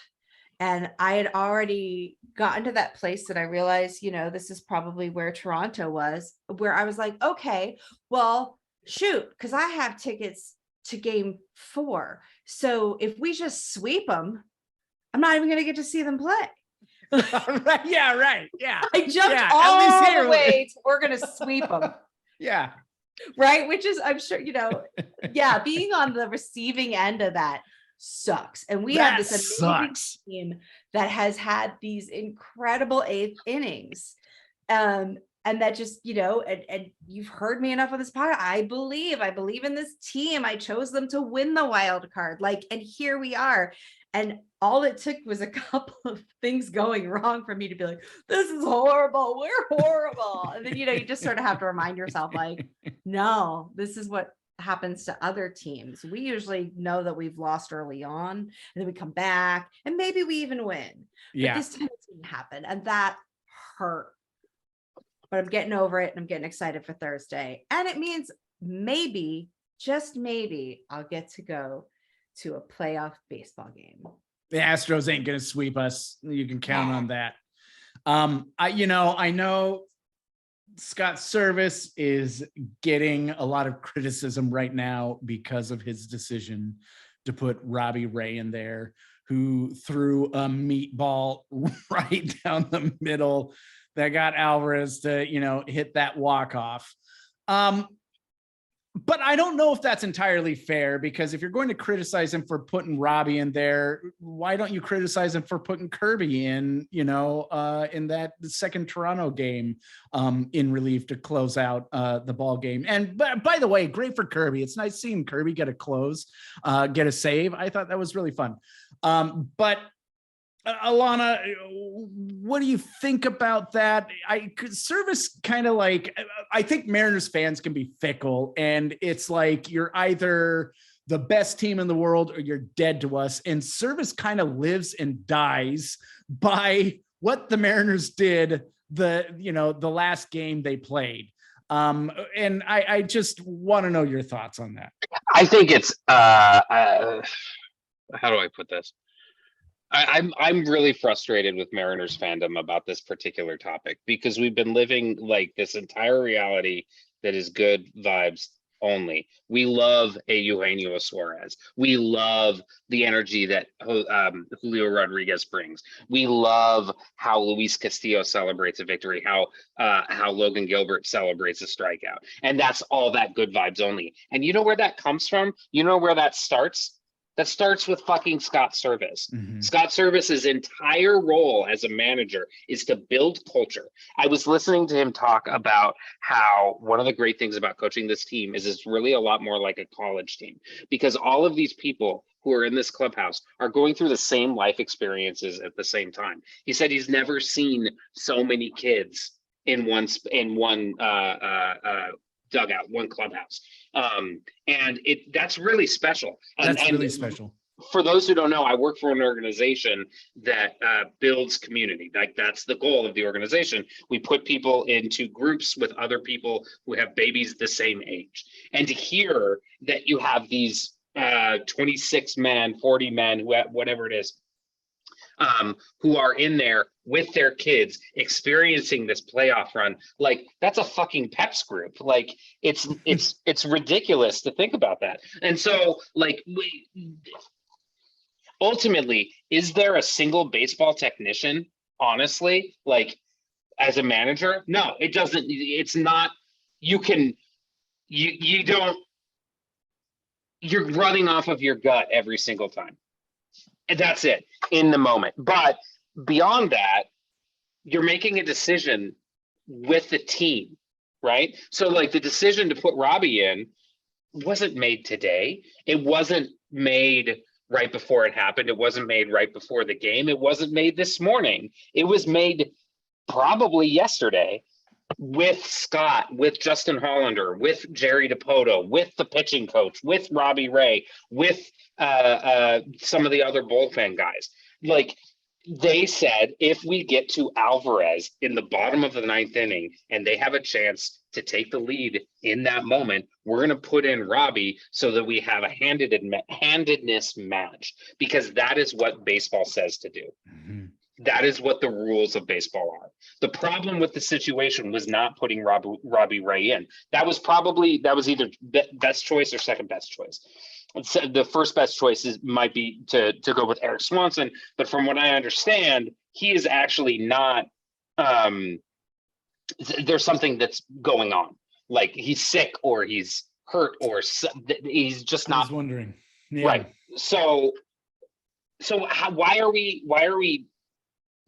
and I had already gotten to that place that I realized, you know, this is probably where Toronto was, where I was like, okay, well, shoot, because I have tickets to game 4. So if we just sweep them, I'm not even going to get to see them play. Right, yeah, right. Yeah. I jumped Yeah, all the way to, we're going to sweep them. Yeah. Right. Which is, I'm sure, you know, yeah, being on the receiving end of that sucks. And we have this amazing team that has had these incredible 8th innings. And that just, you know, and you've heard me enough on this podcast. I believe in this team. I chose them to win the wild card. Like, and here we are. And all it took was a couple of things going wrong for me to be like, this is horrible. We're horrible. And then, you know, you just sort of have to remind yourself, like, no, this is what happens to other teams. We usually know that we've lost early on, and then we come back and maybe we even win. But this time it didn't happen, and that hurt. But I'm getting over it, and I'm getting excited for Thursday. And it means maybe, just maybe, I'll get to go to a playoff baseball game. The Astros ain't gonna sweep us. You can count on that. I know Scott Service is getting a lot of criticism right now because of his decision to put Robbie Ray in there, who threw a meatball right down the middle that got Alvarez to, you know, hit that walk-off. But I don't know if that's entirely fair, because if you're going to criticize him for putting Robbie in there, why don't you criticize him for putting Kirby in, in that second Toronto game in relief to close out the ball game? And by the way, great for Kirby. It's nice seeing Kirby get a close, get a save. I thought that was really fun. But Alana, what do you think about that? Service kind of like, I think Mariners fans can be fickle, and it's like you're either the best team in the world or you're dead to us. And Service kind of lives and dies by what the Mariners did the last game they played. And I just want to know your thoughts on that. I think it's how do I put this? I'm really frustrated with Mariners fandom about this particular topic, because we've been living like this entire reality that is good vibes only. We love a Eugenio Suarez. We love the energy that Julio Rodriguez brings. We love how Luis Castillo celebrates a victory, how Logan Gilbert celebrates a strikeout. And that's all that good vibes only. And you know where that comes from? You know where that starts? That starts with fucking Scott Service. Mm-hmm. Scott Service's entire role as a manager is to build culture. I was listening to him talk about how one of the great things about coaching this team is it's really a lot more like a college team, because all of these people who are in this clubhouse are going through the same life experiences at the same time. He said he's never seen so many kids in one dugout, one clubhouse. And that's really special. That's and really special. For those who don't know, I work for an organization that builds community. Like, that's the goal of the organization. We put people into groups with other people who have babies the same age. And to hear that you have these 26 men, 40 men, whatever it is, who are in there with their kids experiencing this playoff run, like, that's a fucking Peps group. Like, it's ridiculous to think about that. And so, like, ultimately, is there a single baseball technician, honestly, like, as a manager? No, it doesn't. It's not. You don't, you're running off of your gut every single time. And that's it in the moment. But beyond that, you're making a decision with the team, right? So, like, the decision to put Robbie in wasn't made today. It wasn't made right before it happened. It wasn't made right before the game. It wasn't made this morning. It was made probably yesterday with Scott, with Justin Hollander, with Jerry DiPoto, with the pitching coach, with Robbie Ray, with some of the other bullpen guys. Like, they said, if we get to Alvarez in the bottom of the ninth inning and they have a chance to take the lead in that moment, we're going to put in Robbie so that we have a handedness match, because that is what baseball says to do. Mm-hmm. That is what the rules of baseball are. The problem with the situation was not putting Robbie Ray in. That was either best choice or second best choice. So the first best choice might be to go with Eric Swanson, but from what I understand, he is actually not. There's something that's going on, like he's sick or he's hurt or he's just not. I was wondering, yeah. Right? So why are we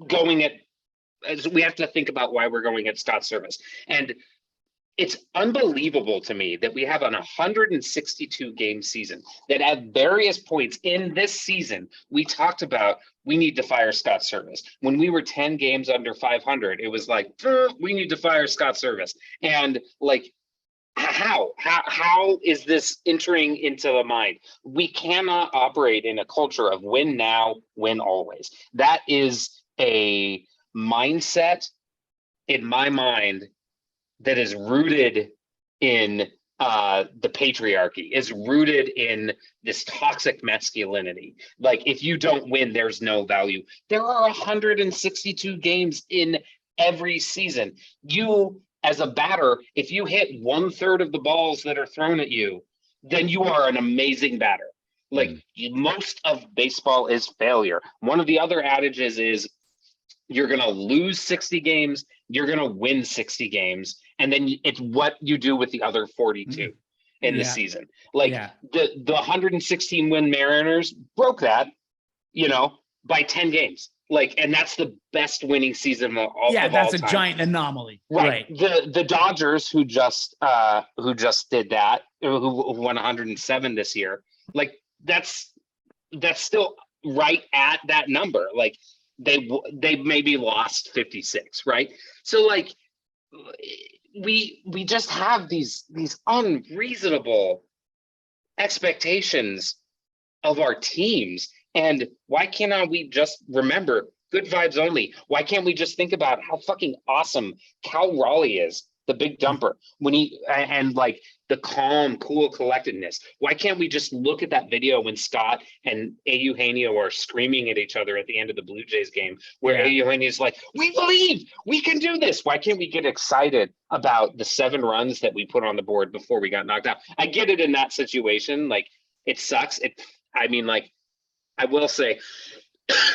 going at? We have to think about why we're going at Scott Service. And it's unbelievable to me that we have an 162 game season that at various points in this season, we talked about we need to fire Scott Service. When we were 10 games under 500, it was like, we need to fire Scott Service. And like, how is this entering into the mind? We cannot operate in a culture of win now, win always. That is a mindset in my mind that is rooted in the patriarchy, is rooted in this toxic masculinity. Like, if you don't win, there's no value. There are 162 games in every season. You, as a batter, if you hit 1/3 of the balls that are thrown at you, then you are an amazing batter. Like, most of baseball is failure. One of the other adages is you're going to lose 60 games, you're going to win 60 games, and then it's what you do with the other 42. in the Yeah. season. Like Yeah. the 116 win Mariners broke that, by 10 games. Like, and that's the best winning season of all That's a time. giant anomaly. Right. The Dodgers who just did that, who won 107 this year, like that's still right at that number. Like they maybe lost 56, right? So like we just have these unreasonable expectations of our teams. And why cannot we just remember good vibes only? Why can't we just think about how fucking awesome Cal Raleigh is, the big dumper, when and like the calm, cool collectedness? Why can't we just look at that video when Scott and Eugenio are screaming at each other at the end of the Blue Jays game, where Eugenio is like, we believe we can do this? Why can't we get excited about the 7 runs that we put on the board before we got knocked out? I get it in that situation. Like, it sucks. I will say,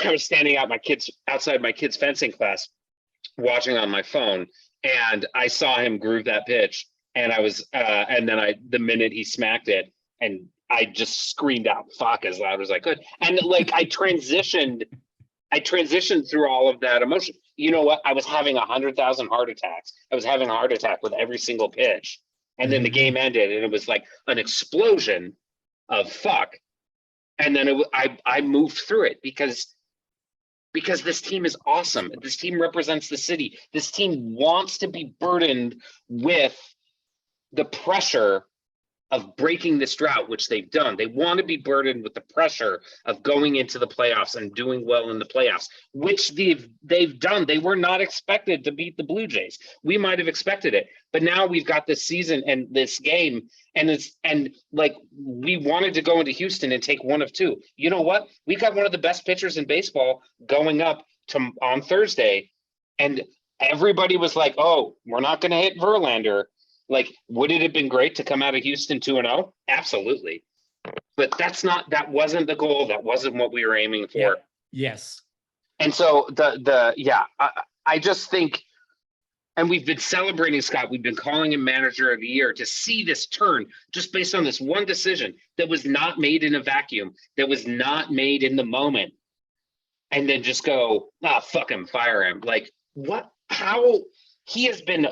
I was standing outside my kid's fencing class, watching on my phone, and I saw him groove that pitch, and I was, and then the minute he smacked it, and I just screamed out "fuck" as loud as I could, and like I transitioned through all of that emotion. You know what? I was having 100,000 heart attacks. I was having a heart attack with every single pitch, and then the game ended, and it was like an explosion of fuck. And then I moved through it because this team is awesome. This team represents the city. This team wants to be burdened with the pressure of breaking this drought, which they've done. They want to be burdened with the pressure of going into the playoffs and doing well in the playoffs, which they've done. They were not expected to beat the Blue Jays. We might have expected it, but now we've got this season and this game, and we wanted to go into Houston and take one of 2. You know what? We got one of the best pitchers in baseball going up on Thursday, and everybody was like, "Oh, we're not going to hit Verlander." Like, would it have been great to come out of Houston 2-0? Absolutely. But that wasn't the goal. That wasn't what we were aiming for. Yeah. Yes. And so I just think, and we've been celebrating Scott. We've been calling him manager of the year to see this turn just based on this one decision that was not made in a vacuum, that was not made in the moment. And then just go, fuck him, fire him. Like, what? How he has been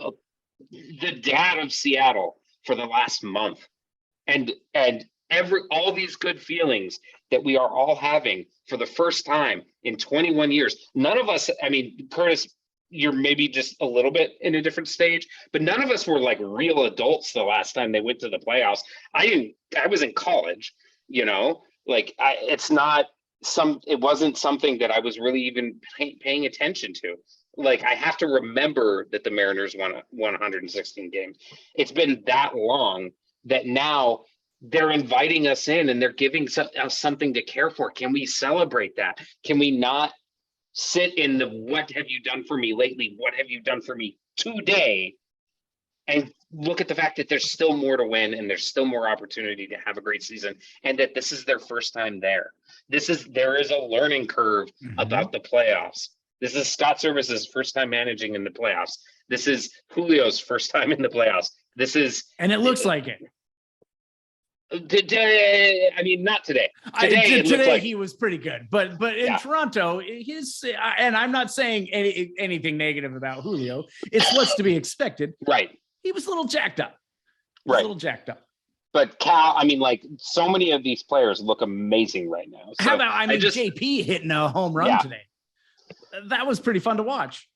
the dad of Seattle for the last month, and all these good feelings that we are all having for the first time in 21 years. None of us, I mean, Curtis, you're maybe just a little bit in a different stage, but none of us were like real adults the last time they went to the playoffs. I was in college, like it wasn't something that I was really even paying attention to. Like, I have to remember that the Mariners won 116 games. It's been that long that now they're inviting us in and they're giving us something to care for. Can we celebrate that? Can we not sit in the "what have you done for me lately? What have you done for me today?" and look at the fact that there's still more to win and there's still more opportunity to have a great season, and that this is their first time there. There is a learning curve about the playoffs. This is Scott Service's first time managing in the playoffs. This is Julio's first time in the playoffs. And it looks like it. I mean, not today. Today he was pretty good, but in Toronto, and I'm not saying anything negative about Julio. It's what's to be expected. Right. He was a little jacked up. But Cal, I mean, like, so many of these players look amazing right now. So how about JP hitting a home run today? That was pretty fun to watch.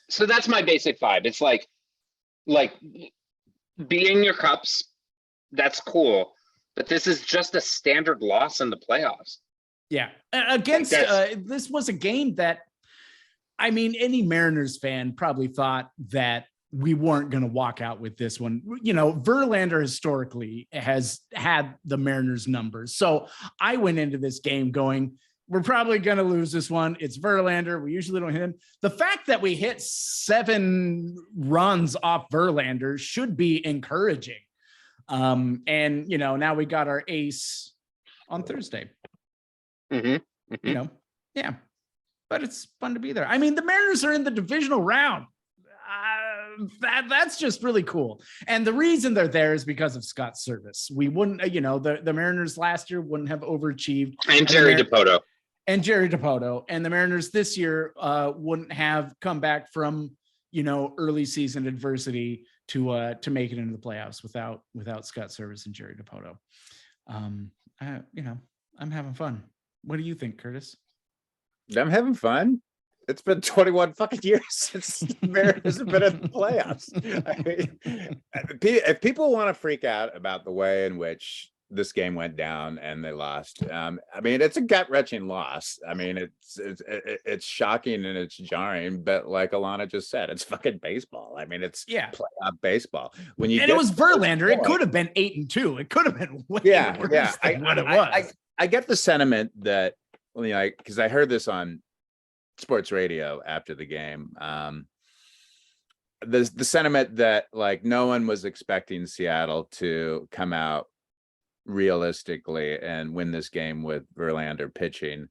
So that's my basic vibe. It's like be in your cups. That's cool. But this is just a standard loss in the playoffs. Yeah. Against this was a game that, I mean, any Mariners fan probably thought that we weren't going to walk out with this one. Verlander historically has had the Mariners numbers. So I went into this game going, we're probably going to lose this one. It's Verlander. We usually don't hit him. The fact that we hit 7 runs off Verlander should be encouraging. And now we got our ace on Thursday. Yeah, but it's fun to be there. I mean, the Mariners are in the divisional round. that's just really cool. And the reason they're there is because of Scott's service. We wouldn't, the Mariners last year wouldn't have overachieved. And Jerry Dipoto. And Jerry Dipoto. And the Mariners this year wouldn't have come back from, early season adversity to make it into the playoffs without Scott's service and Jerry Dipoto. I'm having fun. What do you think, Curtis? I'm having fun. It's been 21 fucking years since the Mariners have been in the playoffs. I mean, if people want to freak out about the way in which this game went down and they lost, I mean, it's a gut-wrenching loss. I mean, it's shocking and it's jarring, but like Alana just said, it's fucking baseball. I mean, it's playoff basesball. It was Verlander. It could have been 8-2. It could have been way worse than what it was. I get the sentiment that, because I heard this on sports radio after the game. The sentiment that like no one was expecting Seattle to come out realistically and win this game with Verlander pitching,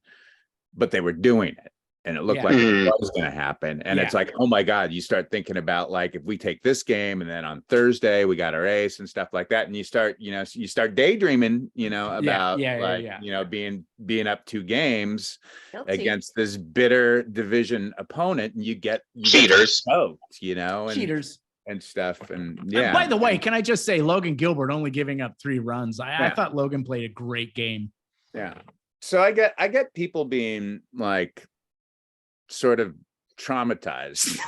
but they were doing it. And it looked like it was going to happen. And it's like, oh my God, you start thinking about like, if we take this game and then on Thursday we got our ace and stuff like that. And you start daydreaming, about being up 2 games against this bitter division opponent. And you get cheaters, cheaters and stuff. And by the way, can I just say Logan Gilbert only giving up 3 runs. I thought Logan played a great game. Yeah. So I get people being like, sort of traumatized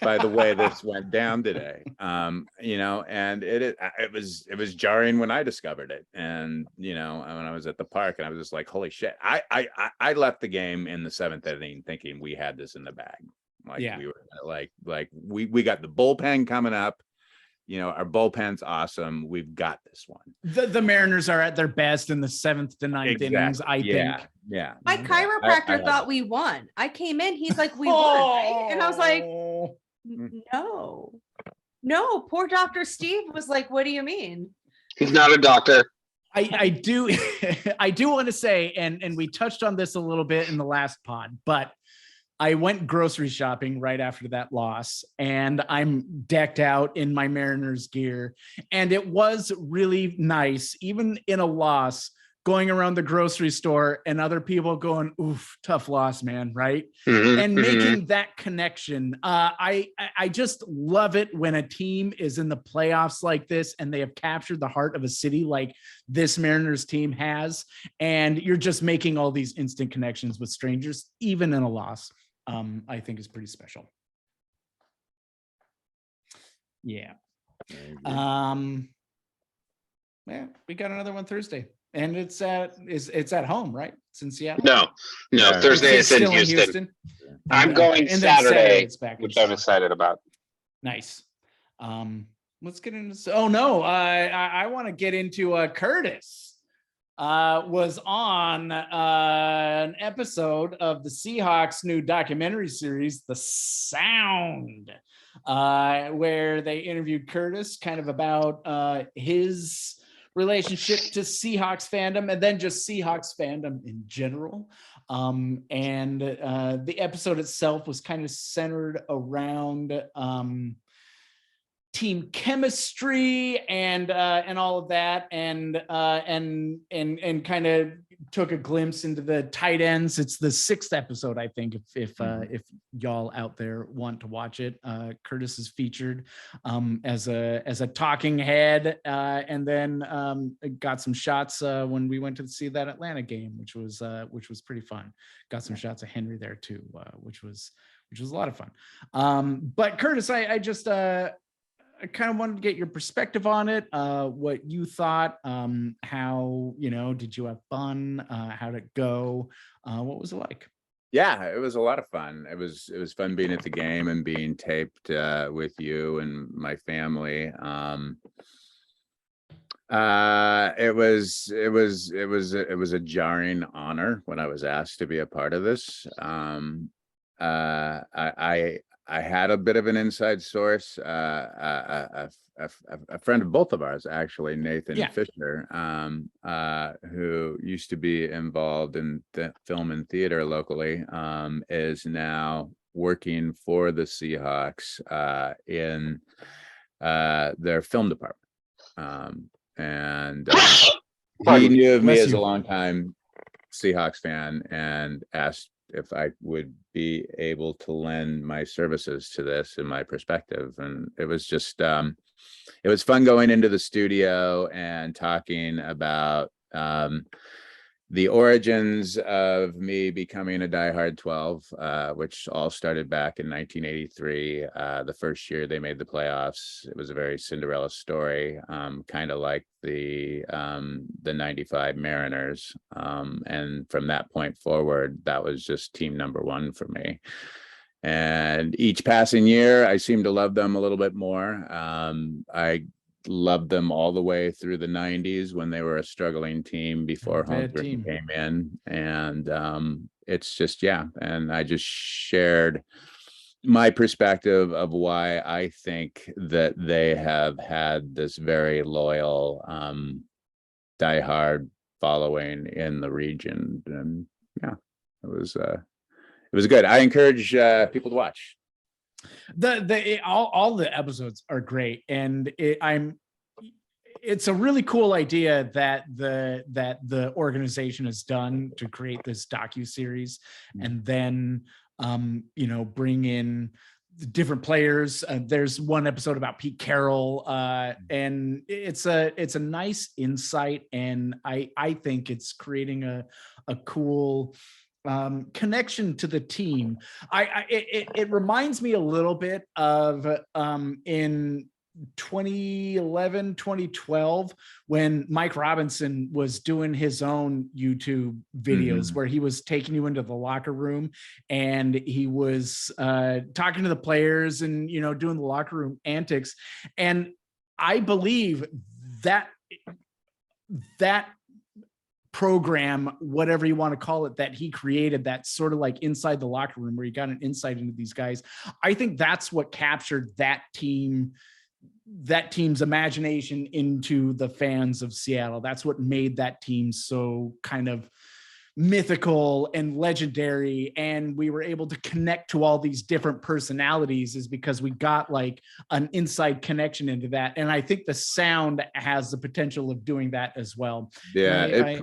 by the way this went down today, and it was jarring when I discovered it, and when I was at the park, and I was just like, holy shit. I left the game in the 7th inning thinking we had this in the bag. We were like we got the bullpen coming up. Our bullpen's awesome. We've got this one. The Mariners are at their best in the 7th to 9th innings, I think. Yeah. My chiropractor thought we won. I came in, he's like, we won, right? And I was like, no. Poor Dr. Steve was like, what do you mean? He's not a doctor. I do want to say, and we touched on this a little bit in the last pod, but I went grocery shopping right after that loss, and I'm decked out in my Mariners gear. And it was really nice, even in a loss, going around the grocery store and other people going, oof, tough loss, man, right? And making that connection. I just love it when a team is in the playoffs like this and they have captured the heart of a city like this Mariners team has. And you're just making all these instant connections with strangers, even in a loss. I think is pretty special. Yeah. We got another one Thursday, and it's at home, right? It's in Seattle. No. Thursday it's in Houston. I'm going Saturday, which I'm excited about. Nice. Let's get into. Oh no, I want to get into Curtis. Was on an episode of the Seahawks new documentary series, The Sound, where they interviewed Curtis kind of about his relationship to Seahawks fandom and then just Seahawks fandom in general. And the episode itself was kind of centered around team chemistry and all of that, and kind of took a glimpse into the tight ends. It's the 6th episode, I think, if y'all out there want to watch it. Curtis is featured as a talking head, and then got some shots when we went to see that Atlanta game, which was pretty fun. Got some shots of Henry there too, which was a lot of fun. But Curtis, I just I kind of wanted to get your perspective on it, what you thought, how, did you have fun? How'd it go? What was it like? Yeah, it was a lot of fun. It was fun being at the game and being taped with you and my family. It was a jarring honor when I was asked to be a part of this. I had a bit of an inside source, a friend of both of ours, actually, Nathan Fisher, who used to be involved in the film and theater locally, is now working for the Seahawks in their film department. And he knew of me Bless as a you. longtime Seahawks fan and asked if I would be able to lend my services to this and my perspective. And it was just, it was fun going into the studio and talking about the origins of me becoming a diehard 12, which all started back in 1983. The first year they made the playoffs. It was a very Cinderella story, kind of like the 95 Mariners. And from that point forward, that was just team number one for me. And each passing year, I seem to love them a little bit more. I loved them all the way through the 90s when they were a struggling team before Holmgren came in. And it's just, yeah. And I just shared my perspective of why I think that they have had this very loyal, diehard following in the region. And yeah, it was good. I encourage people to watch. All the episodes are great, and it's a really cool idea that the organization has done to create this docuseries, and then bring in different players. There's one episode about Pete Carroll, and it's a nice insight, and I think it's creating a cool connection to the team. It reminds me a little bit of in 2011, 2012, when Mike Robinson was doing his own YouTube videos where he was taking you into the locker room and he was talking to the players and, doing the locker room antics. And I believe that program, whatever you want to call it, that he created, that sort of like inside the locker room where he got an insight into these guys. I think that's what captured that team's imagination into the fans of Seattle. That's what made that team so kind of mythical and legendary, and we were able to connect to all these different personalities, is because we got like an inside connection into that. And I think the sound has the potential of doing that as well. Yeah,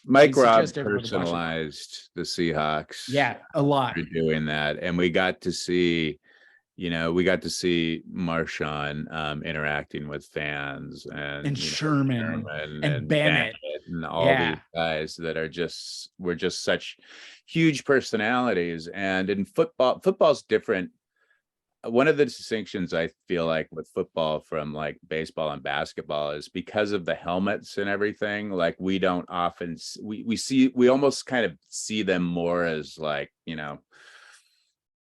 Mike Robb personalized the Seahawks. Yeah, a lot for doing that, and we got to see Marshawn interacting with fans, and Sherman and Bennett and all these guys that were just such huge personalities. And in football's different. One of the distinctions I feel like with football from like baseball and basketball is because of the helmets and everything. Like we don't often we almost kind of see them more as like,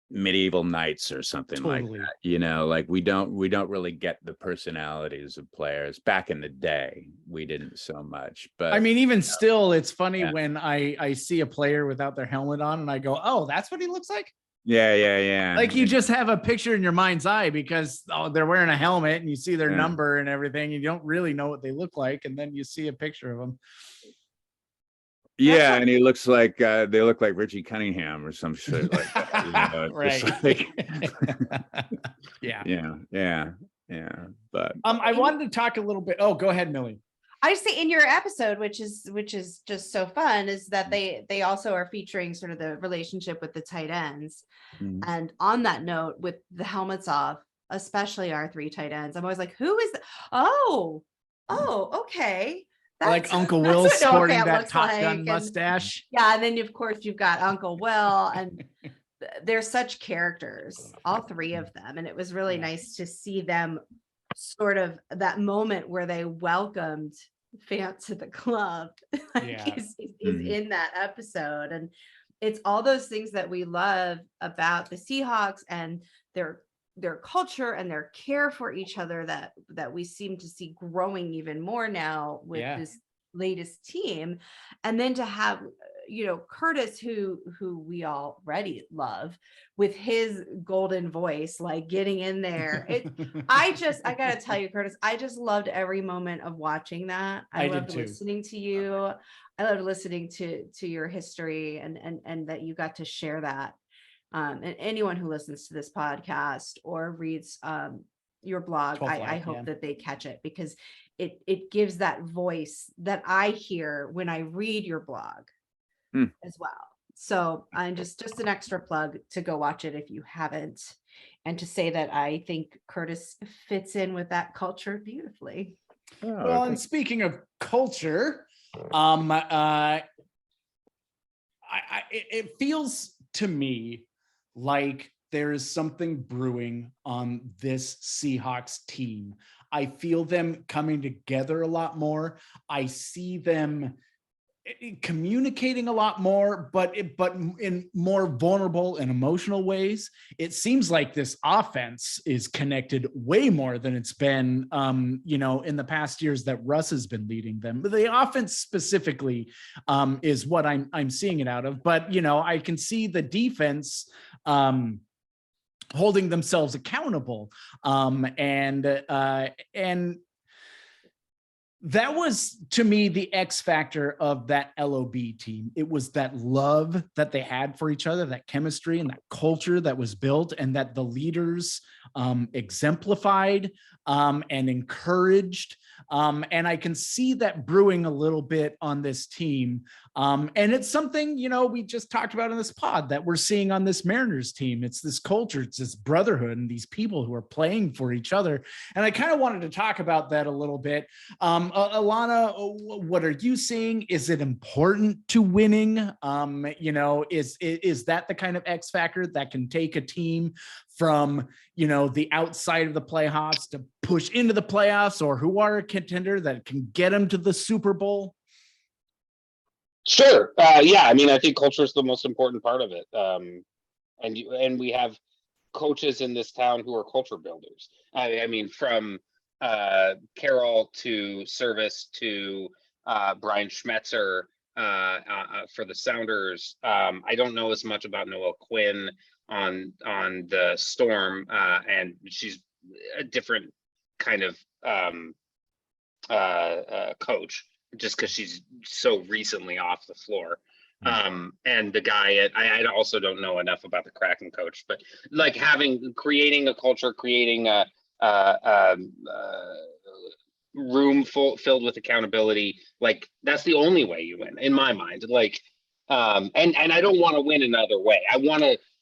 medieval knights or something like that, like we don't really get the personalities of players. Back in the day we didn't so much, but I mean, even still, it's funny when I see a player without their helmet on and I go, oh, that's what he looks like. Like you just have a picture in your mind's eye because they're wearing a helmet and you see their number and everything. You don't really know what they look like, and then you see a picture of them. Yeah, and he looks like they look like Richie Cunningham or some shit like that. Right. Like, yeah. But I wanted to talk a little bit. Oh, go ahead, Millie. I just say in your episode, which is just so fun, is that they also are featuring sort of the relationship with the tight ends. And on that note, with the helmets off, especially our three tight ends, I'm always like, who is that? Oh, okay. That's, like Uncle Will sporting that Top Gun mustache. And then of course you've got Uncle Will, and they're such characters, all three of them. And it was really nice to see them sort of that moment where they welcomed Fant to the club. He's in that episode. And it's all those things that we love about the Seahawks and their culture and their care for each other that we seem to see growing even more now with this latest team. And then to have Curtis, who we already love, with his golden voice, like getting in there. I gotta tell you, Curtis, I just loved every moment of watching that. I loved listening to you. I loved listening to your history and that you got to share that. And anyone who listens to this podcast or reads your blog, 12 I flat, hope yeah. that they catch it, because it gives that voice that I hear when I read your blog as well. So I'm just an extra plug to go watch it if you haven't, and to say that I think Curtis fits in with that culture beautifully. Well, and speaking of culture, it feels to me like there is something brewing on this Seahawks team. I feel them coming together a lot more. I see them communicating a lot more, but in more vulnerable and emotional ways. It seems like this offense is connected way more than it's been, in the past years that Russ has been leading them. But the offense specifically is what I'm seeing it out of. But I can see the defense holding themselves accountable, and that was, to me, the X factor of that LOB team. It was that love that they had for each other, that chemistry and that culture that was built, and that the leaders exemplified and encouraged. And I can see that brewing a little bit on this team. And it's something, we just talked about in this pod that we're seeing on this Mariners team. It's this culture, it's this brotherhood, and these people who are playing for each other. And I kind of wanted to talk about that a little bit. Alana, what are you seeing? Is it important to winning? Is that the kind of X factor that can take a team from, the outside of the playoffs to push into the playoffs, or who are a contender that can get them to the Super Bowl? Sure. Yeah. I mean, I think culture is the most important part of it. And we have coaches in this town who are culture builders. I mean, from Carroll to Service to Brian Schmetzer for the Sounders. I don't know as much about Noelle Quinn on the Storm, and she's a different kind of coach, just because she's so recently off the floor. And the guy I also don't know enough about the Kraken coach, but like creating a culture, creating a room filled with accountability, like that's the only way you win in my mind. Like and I don't want to win another way.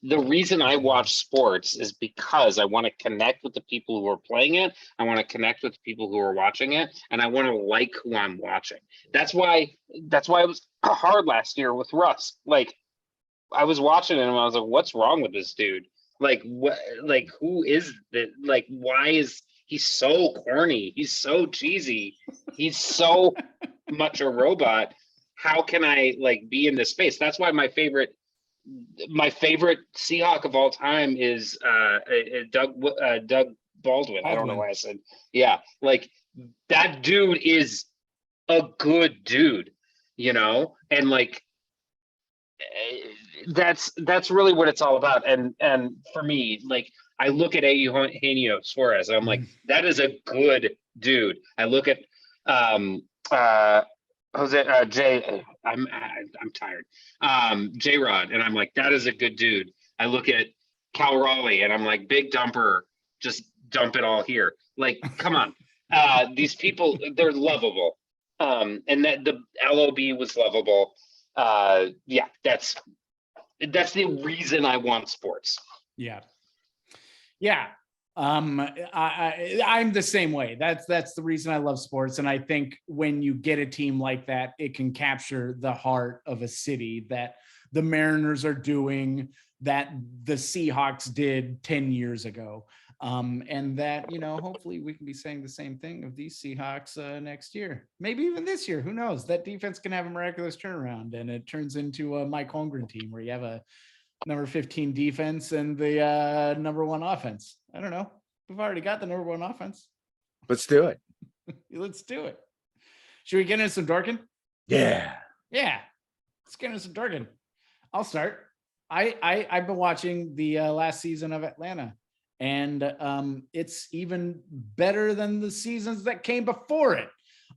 The reason I watch sports is because I want to connect with the people who are playing it. I want to connect with the people who are watching it, and I want to like who I'm watching. That's why it was hard last year with Russ. Like I was watching him and I was like, what's wrong with this dude? Like what, like who is that? Like, why is he so corny? He's so cheesy. He's so much a robot. How can I like be in this space? That's why my favorite Seahawk of all time is Doug Baldwin. I don't know why I said, yeah, like that dude is a good dude, and like that's really what it's all about. And for me, like I look at Eugenio Suarez, and I'm like, that is a good dude. I look at Jose Jay. I'm tired. J-Rod, and I'm like, that is a good dude. I look at Cal Raleigh, and I'm like, big dumper, just dump it all here. Like, come on. These people, they're lovable. And that the LOB was lovable. Yeah, that's the reason I want sports. Yeah. I'm the same way. That's the reason I love sports. And I think when you get a team like that, it can capture the heart of a city that the Mariners are doing, that the Seahawks did 10 years ago. And that, hopefully we can be saying the same thing of these Seahawks next year, maybe even this year. Who knows? That defense can have a miraculous turnaround, and it turns into a Mike Holmgren team where you have a number 15 defense and the number 1 offense. I don't know. We've already got the number 1 offense. Let's do it. Let's do it. Should we get into some dorking? Yeah. Let's get into some dorking. I'll start. I've been watching the last season of Atlanta, and it's even better than the seasons that came before it.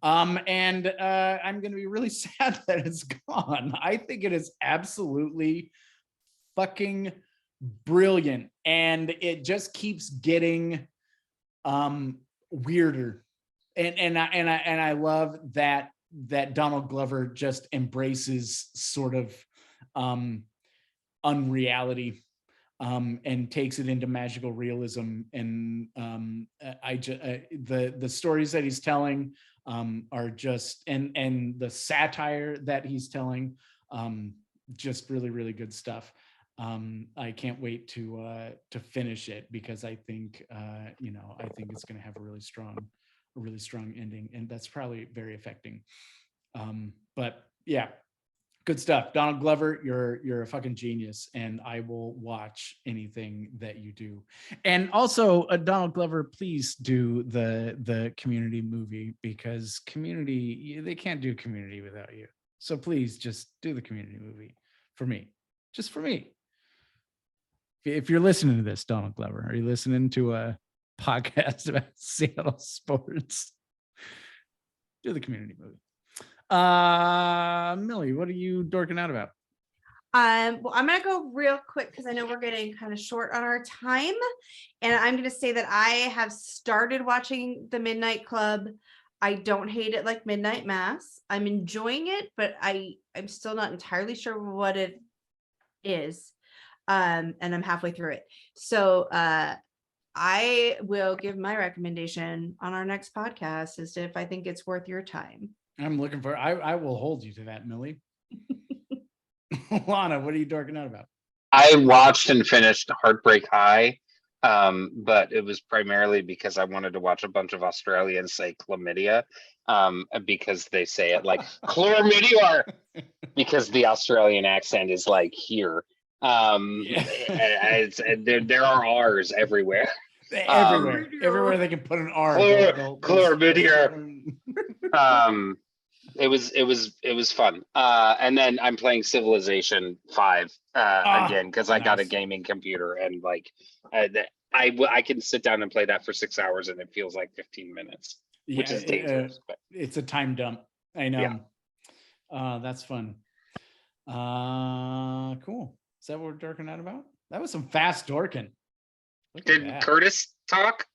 And I'm going to be really sad that it's gone. I think it is absolutely fucking brilliant, and it just keeps getting weirder. And I love that Donald Glover just embraces sort of unreality and takes it into magical realism. And the stories that he's telling are just, and the satire that he's telling, just really, really good stuff. I can't wait to finish it, because I think I think it's going to have a really strong ending, and that's probably very affecting. But yeah, good stuff. Donald Glover, you're a fucking genius, and I will watch anything that you do. And also, Donald Glover, please do the Community movie, because Community, they can't do Community without you. So please just do the Community movie for me, just for me. If you're listening to this, Donald Glover, are you listening to a podcast about Seattle sports? Do the Community movie. Millie, what are you dorking out about? Well, I'm gonna go real quick because I know we're getting kind of short on our time, and I'm gonna say that I have started watching The Midnight Club. I don't hate it like Midnight Mass. I'm enjoying it, but I'm still not entirely sure what it is. And I'm halfway through it. So I will give my recommendation on our next podcast as to if I think it's worth your time. I'm looking for, I will hold you to that, Millie. Lana, what are you dorking out about? I watched and finished Heartbreak High, but it was primarily because I wanted to watch a bunch of Australians say chlamydia, because they say it like chlamydia, because the Australian accent is like here. There are R's everywhere. Everywhere they can put an R. Chlamydia. It was fun. And then I'm playing Civilization 5 again, because I got a gaming computer, and like I can sit down and play that for 6 hours and it feels like 15 minutes, which is dangerous. But it's a time dump. I know. Yeah. That's fun. Cool. Is that what we're dorking out about? That was some fast dorking. Did Curtis talk?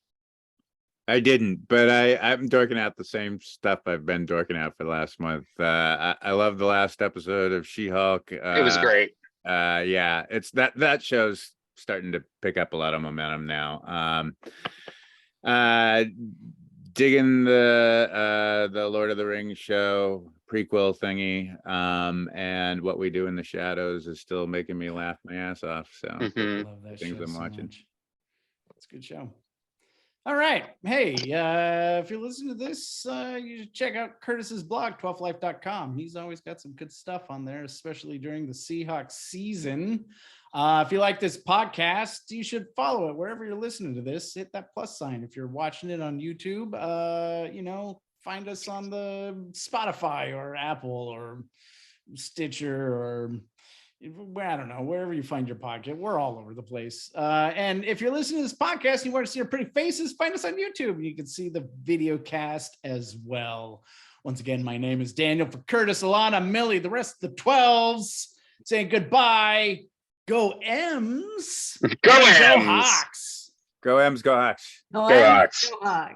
I didn't, but I'm dorking out the same stuff I've been dorking out for the last month. I love the last episode of She-Hulk. It was great. Yeah, it's that show's starting to pick up a lot of momentum now. Digging the Lord of the Rings show prequel thingy, and What We Do in the Shadows is still making me laugh my ass off. So I love that things show I'm so watching. much. It's a good show. All right. Hey, if you're listening to this, you should check out Curtis's blog, 12life.com. He's always got some good stuff on there, especially during the Seahawks season. If you like this podcast, you should follow it wherever you're listening to this. Hit that plus sign. If you're watching it on YouTube, find us on the Spotify or Apple or Stitcher or I don't know, wherever you find your podcast. We're all over the place. And if you're listening to this podcast and you want to see our pretty faces, find us on YouTube. You can see the video cast as well. Once again, my name is Daniel. For Curtis, Alana, Millie, the rest of the 12s, saying goodbye. Go M's. Go Go M's. Hawks. Go M's, go Hawks. Go Hawks. Go Hawks.